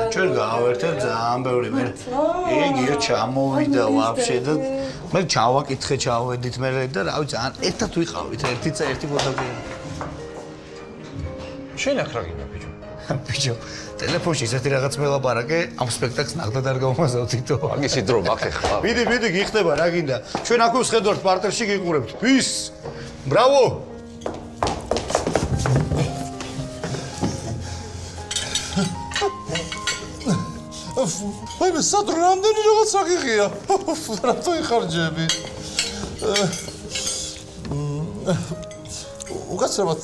ჩვენ გავერთებ ძალიან ბევრი მე. იგია ჩამოვიდა ვაფშე და მე ჩავაკითხე ჩავედით მე და რავი ძალიან ერთად ვიყავით ერთი ფოტოგრაფია. შენ აქ რა გინდა ბიჭო? ბიჭო, ტელეფონში ისეთი რაღაც მელაპარაკე, ამ სპექტაკლს ნახდა და არ გავმაზავ თითო. მაგისი დრო მაქე ხა. მიდი გიხდება რა გინდა. ჩვენ აქ ვსხედავთ პარტერში გიყურებთ. ვის? ბრავო! აი მე სადრო რამდენი რაღაც აგიღია. რატო იხარჯები? უკაცრავად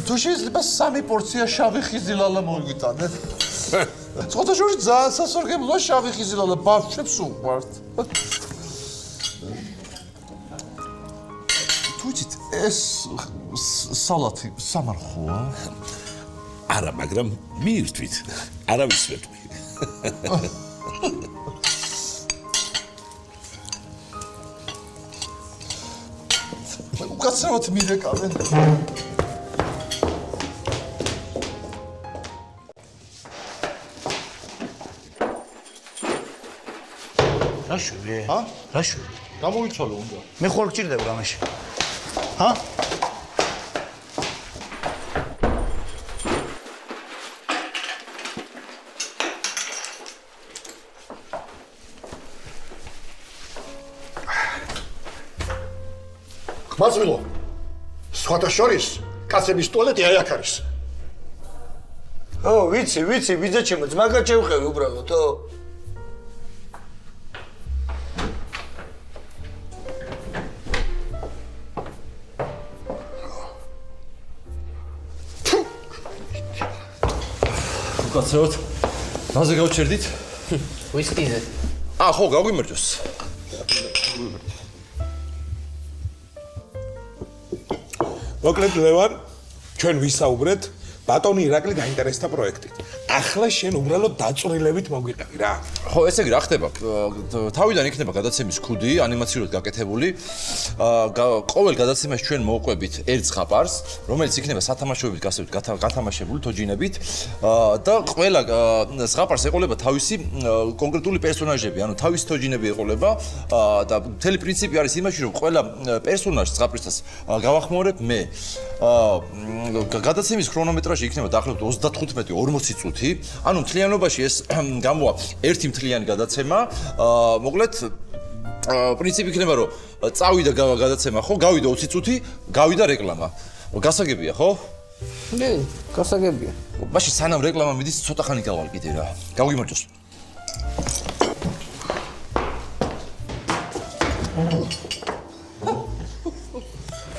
თუ შეიძლება 3 პორცია შავი ხიზილალა მოვიგიტანეთ. ცოტაშორის ძალიან სასარგებლოა შავი ხიზილალა, ბავშვებს უყვართ. თუჩით ეს სალათი სამარხოა? არა, მაგრამ მიირთვით. არავის ვერ თქვი. უკაცრავად მიდეკავენ. რა შვი? რა შვი? გამოიცვალო უნდა. მე ხوار გჭირდება რამეში. ჰა? ხმაწვილო. სხვათა შორის კაცების ტუალეტი აი აქ არის. ვიცი, ბიძაჩემო, ძმაგა ჩევხევი უბრალოდ, უკაცრავად. რაზე გავჩერდით? ვისკიზე. ხო, გაგვიმერჯოს. მოკლედ ლევან, ჩვენ ვისაუბრეთ ბატონი ირაკლი დაინტერესდა პროექტით. ახლა შენ უბრალოდ დაწვრილებით მოგვიყევი რა. ხო, ესე იგი რა ხდება? თავიდან იქნება გადაცემის ქუდი, ანიმაციურად გაკეთებული. ყოველ გადაცემაში ჩვენ მოვყვებით ერთ ზღაპარს, რომელიც იქნება სათამაშოებით გათამაშებული თოჯინებით და ყველა ზღაპარს ეყოლება თავისი კონკრეტული პერსონაჟები, ანუ თავისი თოჯინები ეყოლება და მთელი პრინციპი არის იმაში, რომ ყველა პერსონაჟს ზღაპრისას გავახმოვრებ მე. გადაცემის ქრონომეტრაჟი იქნება დაახლოებით 35-40 წუთი. ანუ მთლიანობაში ეს გამოვა ერთი მთლიანი გადაცემა. მოკლედ პრინციპი იქნება, რომ წავიდა გადაცემა, ხო, გავიდა 20 წუთი, გავიდა რეკლამა. გასაგებია, ხო? ნე, გასაგებია. მაშინ სანამ რეკლამა მიდის, ცოტა ხანი გავალ კიდე რა. გავიმარჯოს.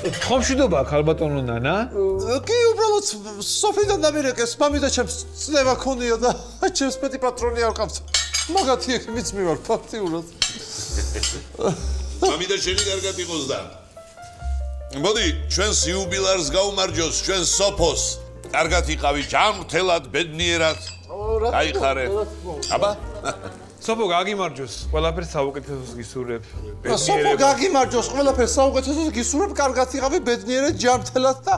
ხომშვიდობა აქ ალბატონო ნანა? კი, უბრალოდ სოფიდან დამირეკეს, მამიდა ჩემს წნევა ქონია და ჩემს პეტი პატრონი არ ყავთ. მაგათი ეგ მიც მივარ ფაქტიურად. მამიდა შენი კარგად იყოს და. მოდი, ჩვენს იუბილარს გაუმარჯოს, ჩვენს სოფოს. კარგად იყავი, ჯანმრთელად, ბედნიერად. გაიხარე. აბა? სოფო გაგიმარჯოს, ყველაფერს საუკეთესოს გისურვებ. სოფო გაგიმარჯოს, ყველაფერს საუკეთესოს გისურვებ, კარგად იყავი ბედნიერად ჯანმრთელად და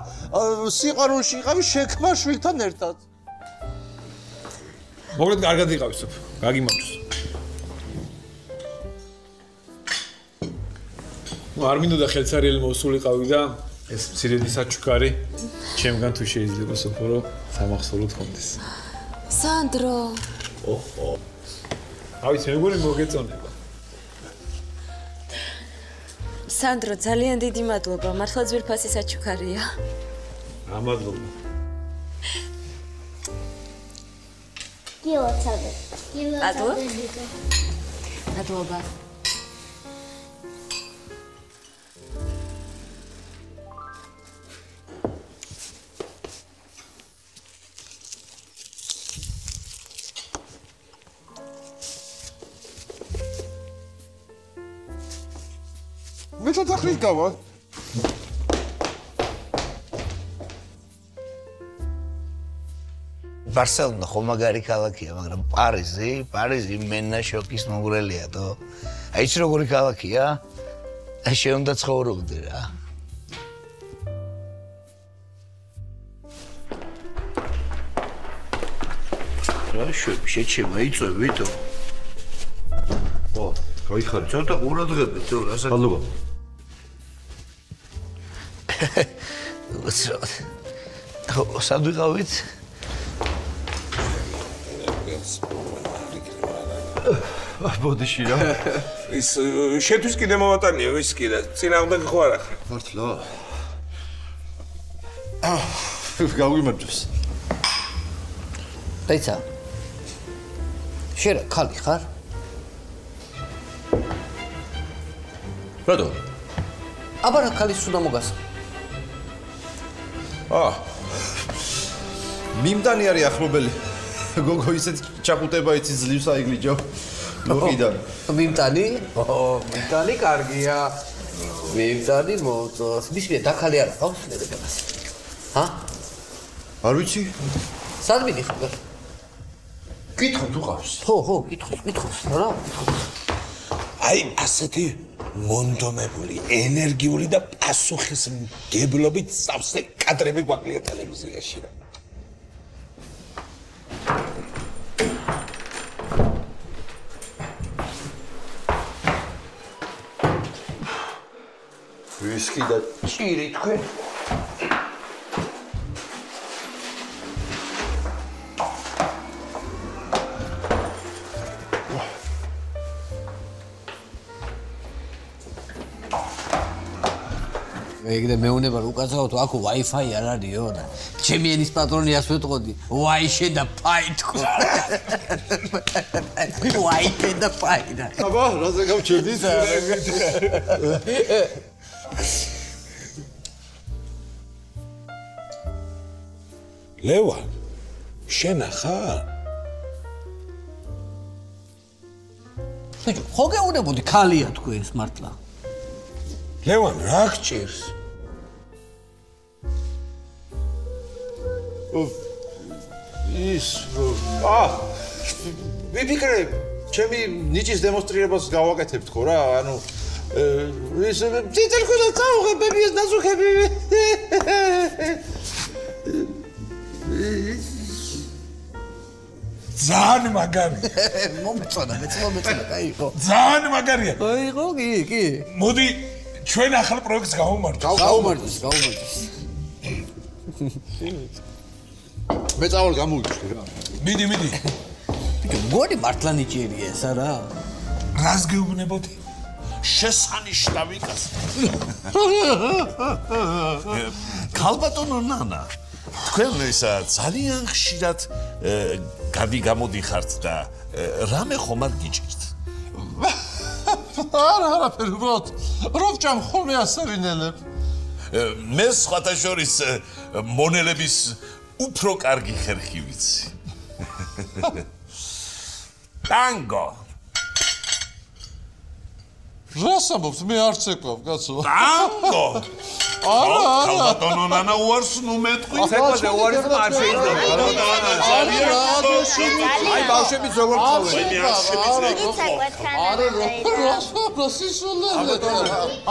სიყვარულში იყავი შექმარ შვილთან ერთად. მოგეთ კარგად იყავი სოფო, გაგიმარჯოს. არ მინდოდა ხელცარიელი მოსულიყავი და ეს მცირედი საჩუქარი ჩემგან თუ შეიძლება სოფო რომ სამახსოვროდ ხონდეს. სანდრო. ოჰო. ავიც მეგონი მოგეწონება. სანდრო, ძალიან დიდი მადლობა. მართლა ძვირფასი საჩუქარია. მადლობა. გილოცადე. მადლობა. მე თვითონ გავა. ბარსელონა ხო მაგარი ქალაქია, მაგრამ პარიზი მენა შოკის მომგვრელია თო. აი ეს როგორი ქალაქია? აი შენ უნდა ცხოვრობდე რა. რა შეჩემა იწვევი თო. ო, გაიხარ, ცოტა ყურადღებით თო, რასაც. მადლობა. სად ვიყავით? ბოდიში რა. ის შეთვის კიდე მომატანია ვისკი და წინააღმდეგ ხო არ ახლა? მართლა? გავიმარჯოს. დაიცა. შენ ხალი ხარ? რატო? აბა რა ხალის უნდა მოგასა? მიმდანი არის ახლობელი. გოგო ისეთ ჩაყუტება იცი ძლივს აიგლიჯო. მოყიდან. მიმდანი? მიმდანი კარგია. მიმდანი მოწოს. მისმე დახალი არა ყავს ნებებას. ჰა? არ ვიცი. სად მიდიხარ? კითხო თუ ყავს. ხო, კითხოს რა? აი ასეთი მონდომებული, ენერგიული და პასუხისმგებლობით სავსე კადრები გვაკლია ტელევიზიაში რა. ვისკი და ჭირი თქვენ. ეგრე მეუნება რომ უკაცრავთ აქ Wi-Fi არ არისო და ჩემი ენის პატრონი ასე ვეთყოდი Wi-Fi და Pi თქო. Wi-Fi და Pi და. აბა, რაზე გავჩერდით? ლევან, შენ ახარ? ხო გეუნებოდი ქალია თქო ეს მართლა. ლევან, რა გჭირს? ვიფიქრე, ჩემი ნიჭის დემონსტრირებას გავაკეთებ თქო რა, ანუ ის ციცელქუდა წავღებები ეს ნაზუხები. ძალიან მაგარია. მომწონა, მეც მომწონა, კაიო. ძალიან მაგარია. აიღო, კი. მოდი ჩვენ ახალ პროექტს გავუმართოთ. გავუმართოთ. მე წავალ გამოვიჩქი რა. მიდი. ბიჭო, გონი მართლა ნიჭიერია ეს არა? რას გეუბნებოდი? შესანიშნავი კაცი. ქალბატონო ნანა, თქვენ ისა ძალიან ხშირად გამოდიხართ და რამე ხომ არ გიჭირთ? არაფერი, უბრალოდ ჭამ ხოლმე ასავინელებ. მე სხვათა შორის მონელების უფრო კარგი ხერხი ვიცი. ტანგო. რას ამბობთ? მე არც ეკვლავ, კაცო. ტანგო. ქალბატონო ნანა უარს ნუ მეტყვი. ცეკვაზე უარის და არ შეიძლება. აი ბავშვებიც როგორ ცხოვრობენ?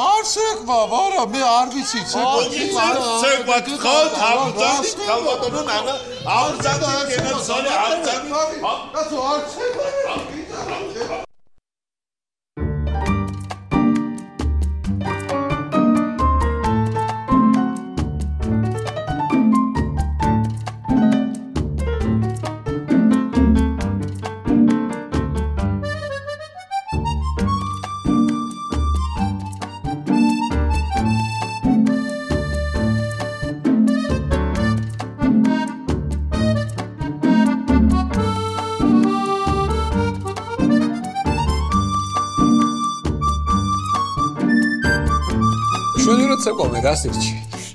არ ცეკვა, ვარა, მე არ ვიცი ცეკვა. ცეკვა გხოთ, აბრძანდი ქალბატონო ნანა, აბრძანდი კენაცოლე, აბრძანდი. კაცო არ ცეკვა. ცეკვა მე გასირჩი.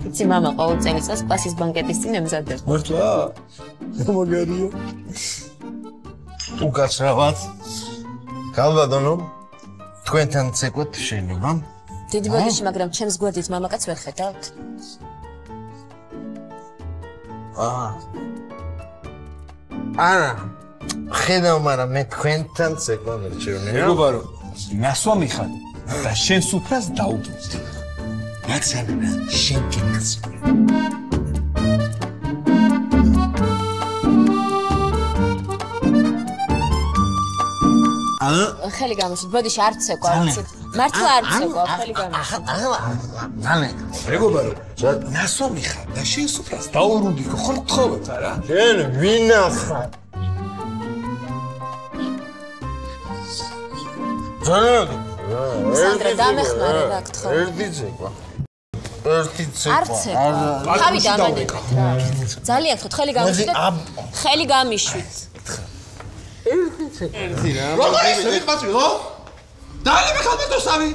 იცი მამა ყოველ წელიწადს კლასის ბანკეტის წინ ემზადება. მართლა? მაგარია. უკაცრავად. ქალბატონო, თქვენთან ცეკვად შეიძლება? დიდი ბოდიში, მაგრამ ჩემს გვერდით მამაკაც ვერ ხედავთ? არა. ხედავ, მაგრამ მე თქვენთან ცეკვა მერჩევნია. მეგობარო, ნასვა მიხარ და შენ სუფრას დაუბრუნდი. მაგზანა შენ გინც. ხელი გამოსვით, ბოდიში არ ცეკვა, ვიცით? მართლა არ ცეკვა, ხელი გამოსვით. ნანე, მეგობარო, ნასვა მიხარ და შენ სუფრას დაუბრუნდი, ხარ თხოვეთ არა? შენ ვინა ხარ? ზანაგი. სანდრა დამეხმარე რა გთხოვ. ერთი ცეკვა. ერთი ცეკვა. არ ცეკვა. თავი დამანებეთ რა. ძალიან გთხოვთ, ხელი გამიშვით. ხელი გამიშვით. ერთი ცეკვა. ერთი რა. როგორ ისე ვიყმაწვილო? დაალები ხალბატონსავი.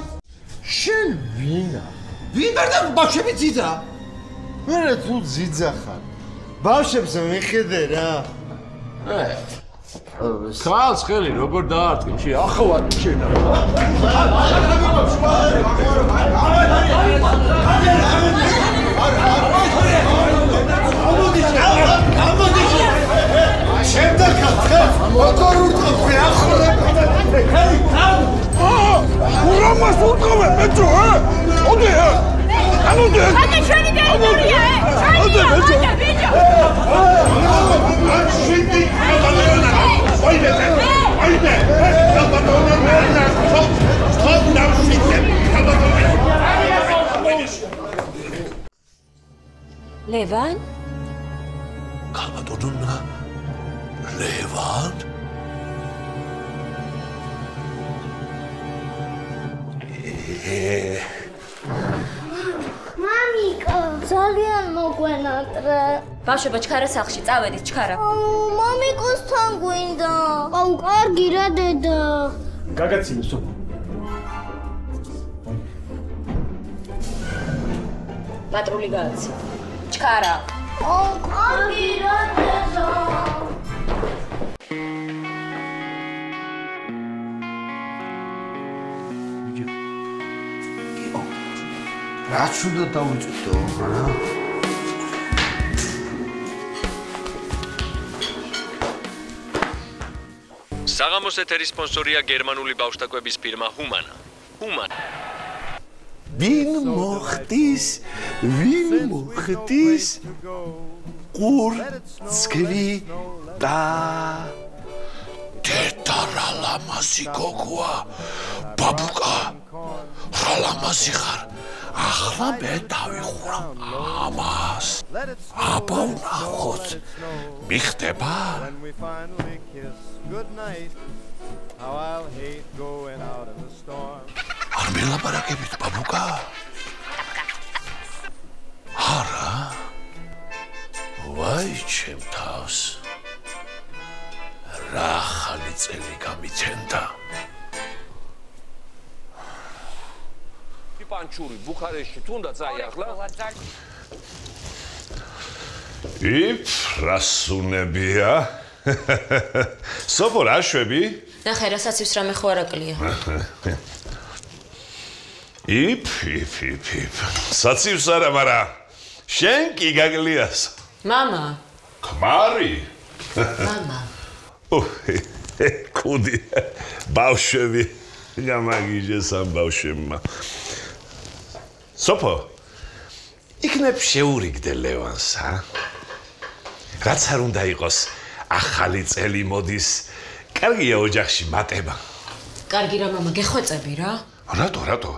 შენ ვინა? ვინ ვარ და ბავშვები ძიძა? მე თუ ძიძა ხარ. ბავშვებს მიხედე რა. ხალს ხელი როგორ დაარტყი? შე ახავად შენა. შემდეგ ხალხა, როგორ ურტყობ ახლა? ურამას ურტყობ მეჭო, ოდი. ამოდი. ადა შენი ტერიტორია, ადა ბიჭო. შენი Oide! Oide! Levan? Kalmadonuna Levan? მამიკო, ძალიან მოგვენატრე. ბავშვებო, ჩქარა სახლში, წავედით, ჩქარა. მამიკოსთან გვინდა. აუ, კარგი რა დედა. გაგაცინე სო. პატრული გააცი. ჩქარა. აუ, კარგი რა დედა. რა ჩუდო დავუწვდო, რა? საღამოს ეთერის სპონსორია გერმანული ბავშვთაკვების ფირმა ჰუმანა. ჰუმანა. ვინ მოხდის? ყურცხვი და დედა რა ლამაზი გოგოა. ბაბუკა რა ლამაზი ხარ. ახლა მე დავიხურა ამას. აბა ვნახოთ. მიხდება? Good night. How I'll hate going out in the storm. არ მელაპარაკებით, ბაბუკა? არა. ვაი, ჩემ თავს. რა ხალი წელი გამიცენდა. პანჩური ბუქარესტში თუნდაც აი ახლა. იფრასუნებია. სოფო რა შვები? ნახე, რასაც ის რამე ხო არაკლია. იფ. საცივს არა, მაგრამ შენ კი გაგლიას. მამა. ქმარი. მამა. კუდი. ბავშვები. გამაგიჟეს ამ ბავშვებმა. სოფო. იქნებ შეურიგდე ლევანს, ა? რაც არ უნდა იყოს ახალი წელი მოდის. კარგია ოჯახში მატება. კარგი რა მამა, გეხვეწები რა? რატო?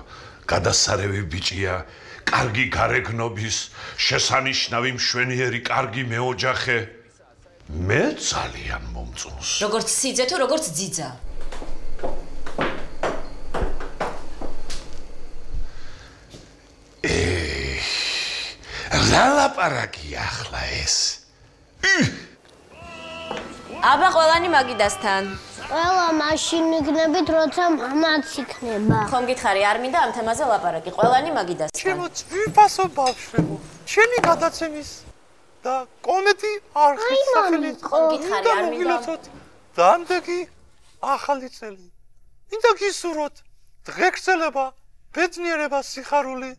გადასარევი ბიჭია, კარგი გარეგნობის, შესანიშნავი მშვენიერი, კარგი მეოჯახე. მე ძალიან მომწონს. როგორც სიძე თუ როგორც ძიძა. რა ლაპარაკია ახლა ეს? აბა ყველანი მაგიდასთან. ყველა მაშინ მიგნებით, როცა მამაც იქნება. ხომ გითხარი, არ მინდა ამ თემაზე ლაპარაკი. ყველანი მაგიდასთან. ჩემო წვიფასო ბავშვებო, შენი გადაცემის და კომენტი არხის სახელით. ხომ გითხარი, არ მინდა. დამდეგი ახალი წელი. მინდა გისურვოთ დღეგრძელება, ბედნიერება, სიხარული.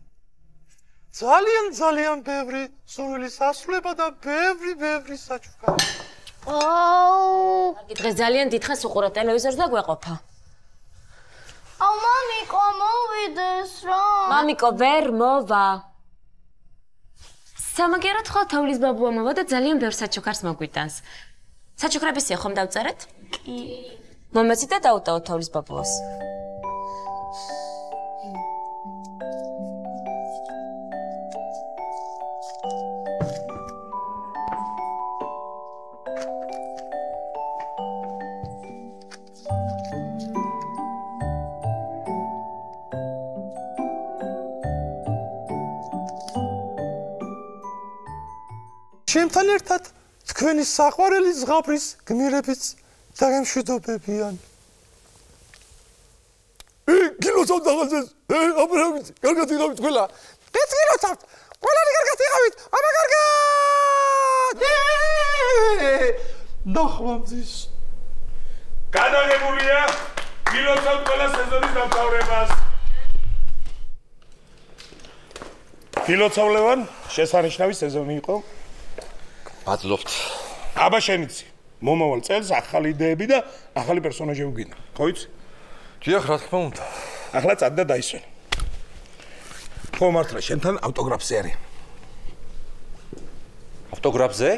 ძალიან ბევრი სურვილის ასრულება და ბევრი საჩუქარი. კარგი, დღეს ძალიან დიდხანს უყურებ ტელევიზორს და გვეყოფა. მამიკო, მოვიდეს რა. მამიკო, ვერ მოვა. სამაგიეროდ ხო თოვლის ბაბუა მოვა და ძალიან ბევრ საჩუქარს მოგვიტანს. საჩუქრებისია ხომ დავწერეთ? კი. მომეცით და დაუტოვოთ თოვლის ბაბუას. ჩემთან ერთად თქვენი საყვარელი ზღაპრის გმირებიც დაგემშვიდობებიან. გილოცავთ ახალწელს, აბრაამიც, კარგად იღავით ყველა. მეც გილოცავთ, ყველანი კარგად იღავით, აბა კარგად! ნახვამდის. გადაღებულია, გილოცავთ ყველა სეზონის დამთავრებას. გილოცავლევან, შესანიშნავი სეზონი იყო. მადლობთ. აბა შენიცი. მომავალ წელს ახალი იდეები და ახალი პერსონაჟები გინდა. ხო იცი? დიახ, რა თქმა უნდა. ახლა წადი და დაისვენ. ხო მართლა შენთან ავტოგრაფზე არის. ავტოგრაფზე?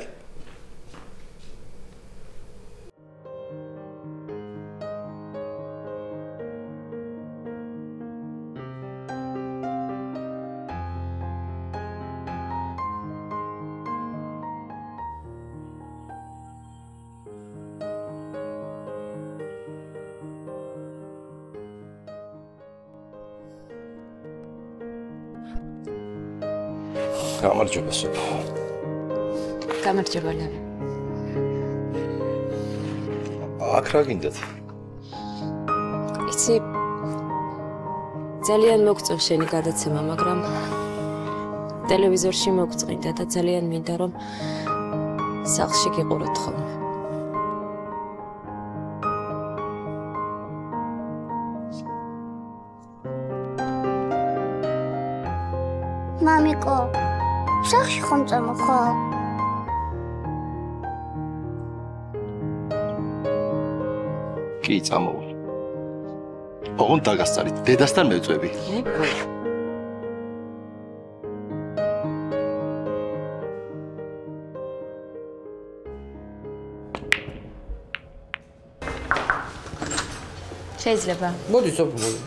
გამარჯობა სოფო. გამარჯობა ლევი. აქ რა გინდათ? იცი ძალიან მოგწევს შენი გადაცემა, მაგრამ ტელევიზორში მოგწყვიტა და ძალიან მინდა რომ სახლში გიყუროთ ხოლმე. მამიკო, სახლში ხომ წამოხვალ? კი, წამოვალ. ოღონდ დაგასწარით, დედასთან მევწვევი. შეიძლება. მოდი სოფო, მოდი.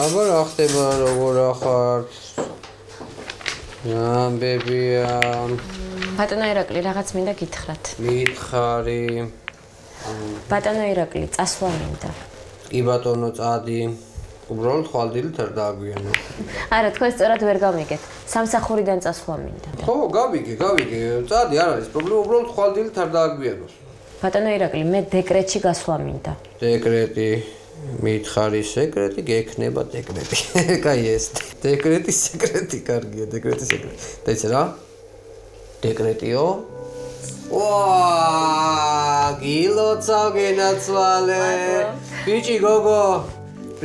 აბა რა ხდება, როგორ ახართ? ამბებია. ბატონო ირაკლი, რაღაც მინდა გითხრათ. მითხარი. ბატონო ირაკლი, წასვლა მინდა. კი ბატონო, წადი. უბრალოდ ხვალდილით არ დააგვიანო. არა, თქვენ სწორად ვერ გამიგეთ. სამსახურიდან წასვლა მინდა. ხო, გავიგე. წადი, არ არის პრობლემა, უბრალოდ ხვალდილით არ დააგვიანოს. ბატონო ირაკლი, მე დეკრეტში გასვლა მინდა. დეკრეტი. მითხარი სეკრეტი, გექნება დეკრეტი. კაი ეს. დეკრეტის სეკრეტი, კარგია, დეკრეტის სეკრეტი. და იცი რა? დეკრეტიო? გილოცავ გენაცვალე. ბიჭი გოგო,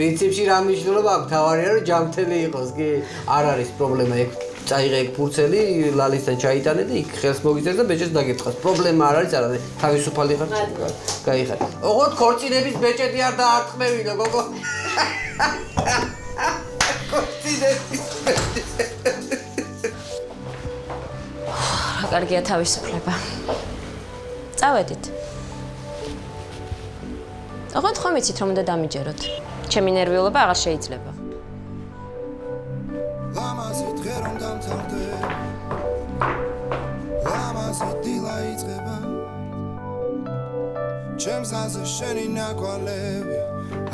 პრინციპში რა მნიშვნელობა აქვს? თავარია რომ ჯამთელი იყოს, კი? არ არის პრობლემა ეგ. წაიღე ეგ ფურცელი, ლალისთან ჩაიტანე და იქ ხელს მოგიწერს და ბეჭედს დაგეთხას. პრობლემა არ არის არადი. თავისუფალი ხარ? გაიხარე. ოღონდ ქორწინების ბეჭედი არ დაარტყმევინო, გოგო. ქორწინების ბეჭედი. რა კარგია თავისუფლება. წავედით. ოღონდ ხომ იცით რომ უნდა დამიჯეროთ. ჩემი ნერვიულობა აღარ შეიძლება. ჩემს აზრს შენი ნაკვალევი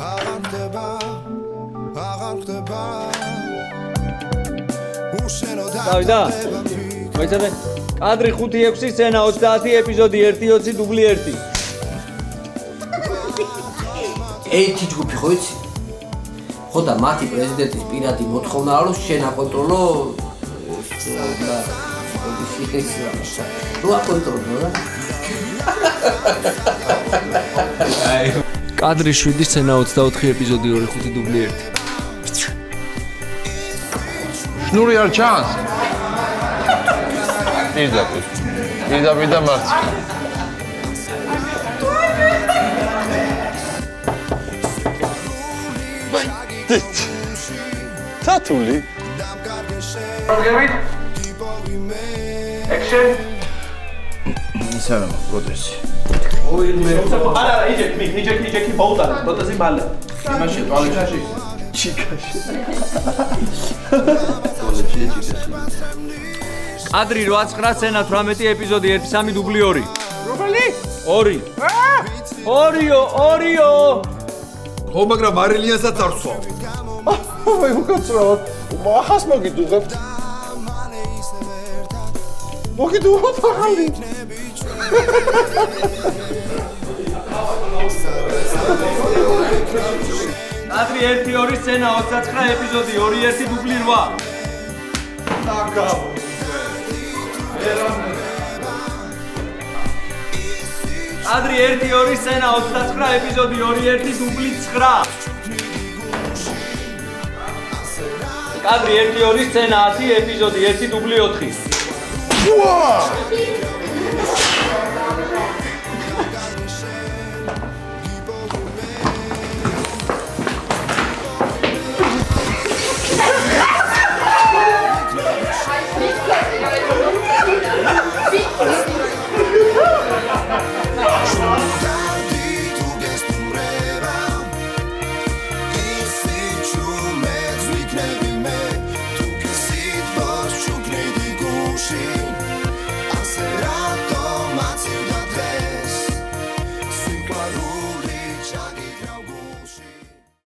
აღარ ხდება დავიდა მოიცადე კადრი 5-6 სცენა 30 ეპიზოდი 1-20 დუბლი 1 ერთი ჯგუფი ხო იცი? ხო და მათი პრეზიდენტის პირადი მოთხოვნაა რომ შენ აკონტროლო რა აკონტროლო რა? კადრი 7 სცენა 24 ეპიზოდი 2-5 დუბლი 1 შნური არ ჩანს? პირდაპირ და მარცხნივ. თათული გებით? Action. ისე რა პროდესი. ოი მე არა იჯექი ბაუტარა დოტაზი ბალა იმაში ტუალეტში ჩიკაში კადრი 8-9 სცენა 18 ეპიზოდი 1-3 დუბლი 2 რომელი? 2 ორიო ხო მაგრამ მარილიანსაც არ სვავ აი უკაცრავად ახას მოგიდუღებ მოგიდუღოთ ახალი კადრი 1-2 სცენა 29 ეპიზოდი 2-1 დუბლი 8 კადრი 1-2 სცენა 29 ეპიზოდი 2-1 დუბლი 9 კადრი 1-2 სცენა 10 ეპიზოდი 1 დუბლი 4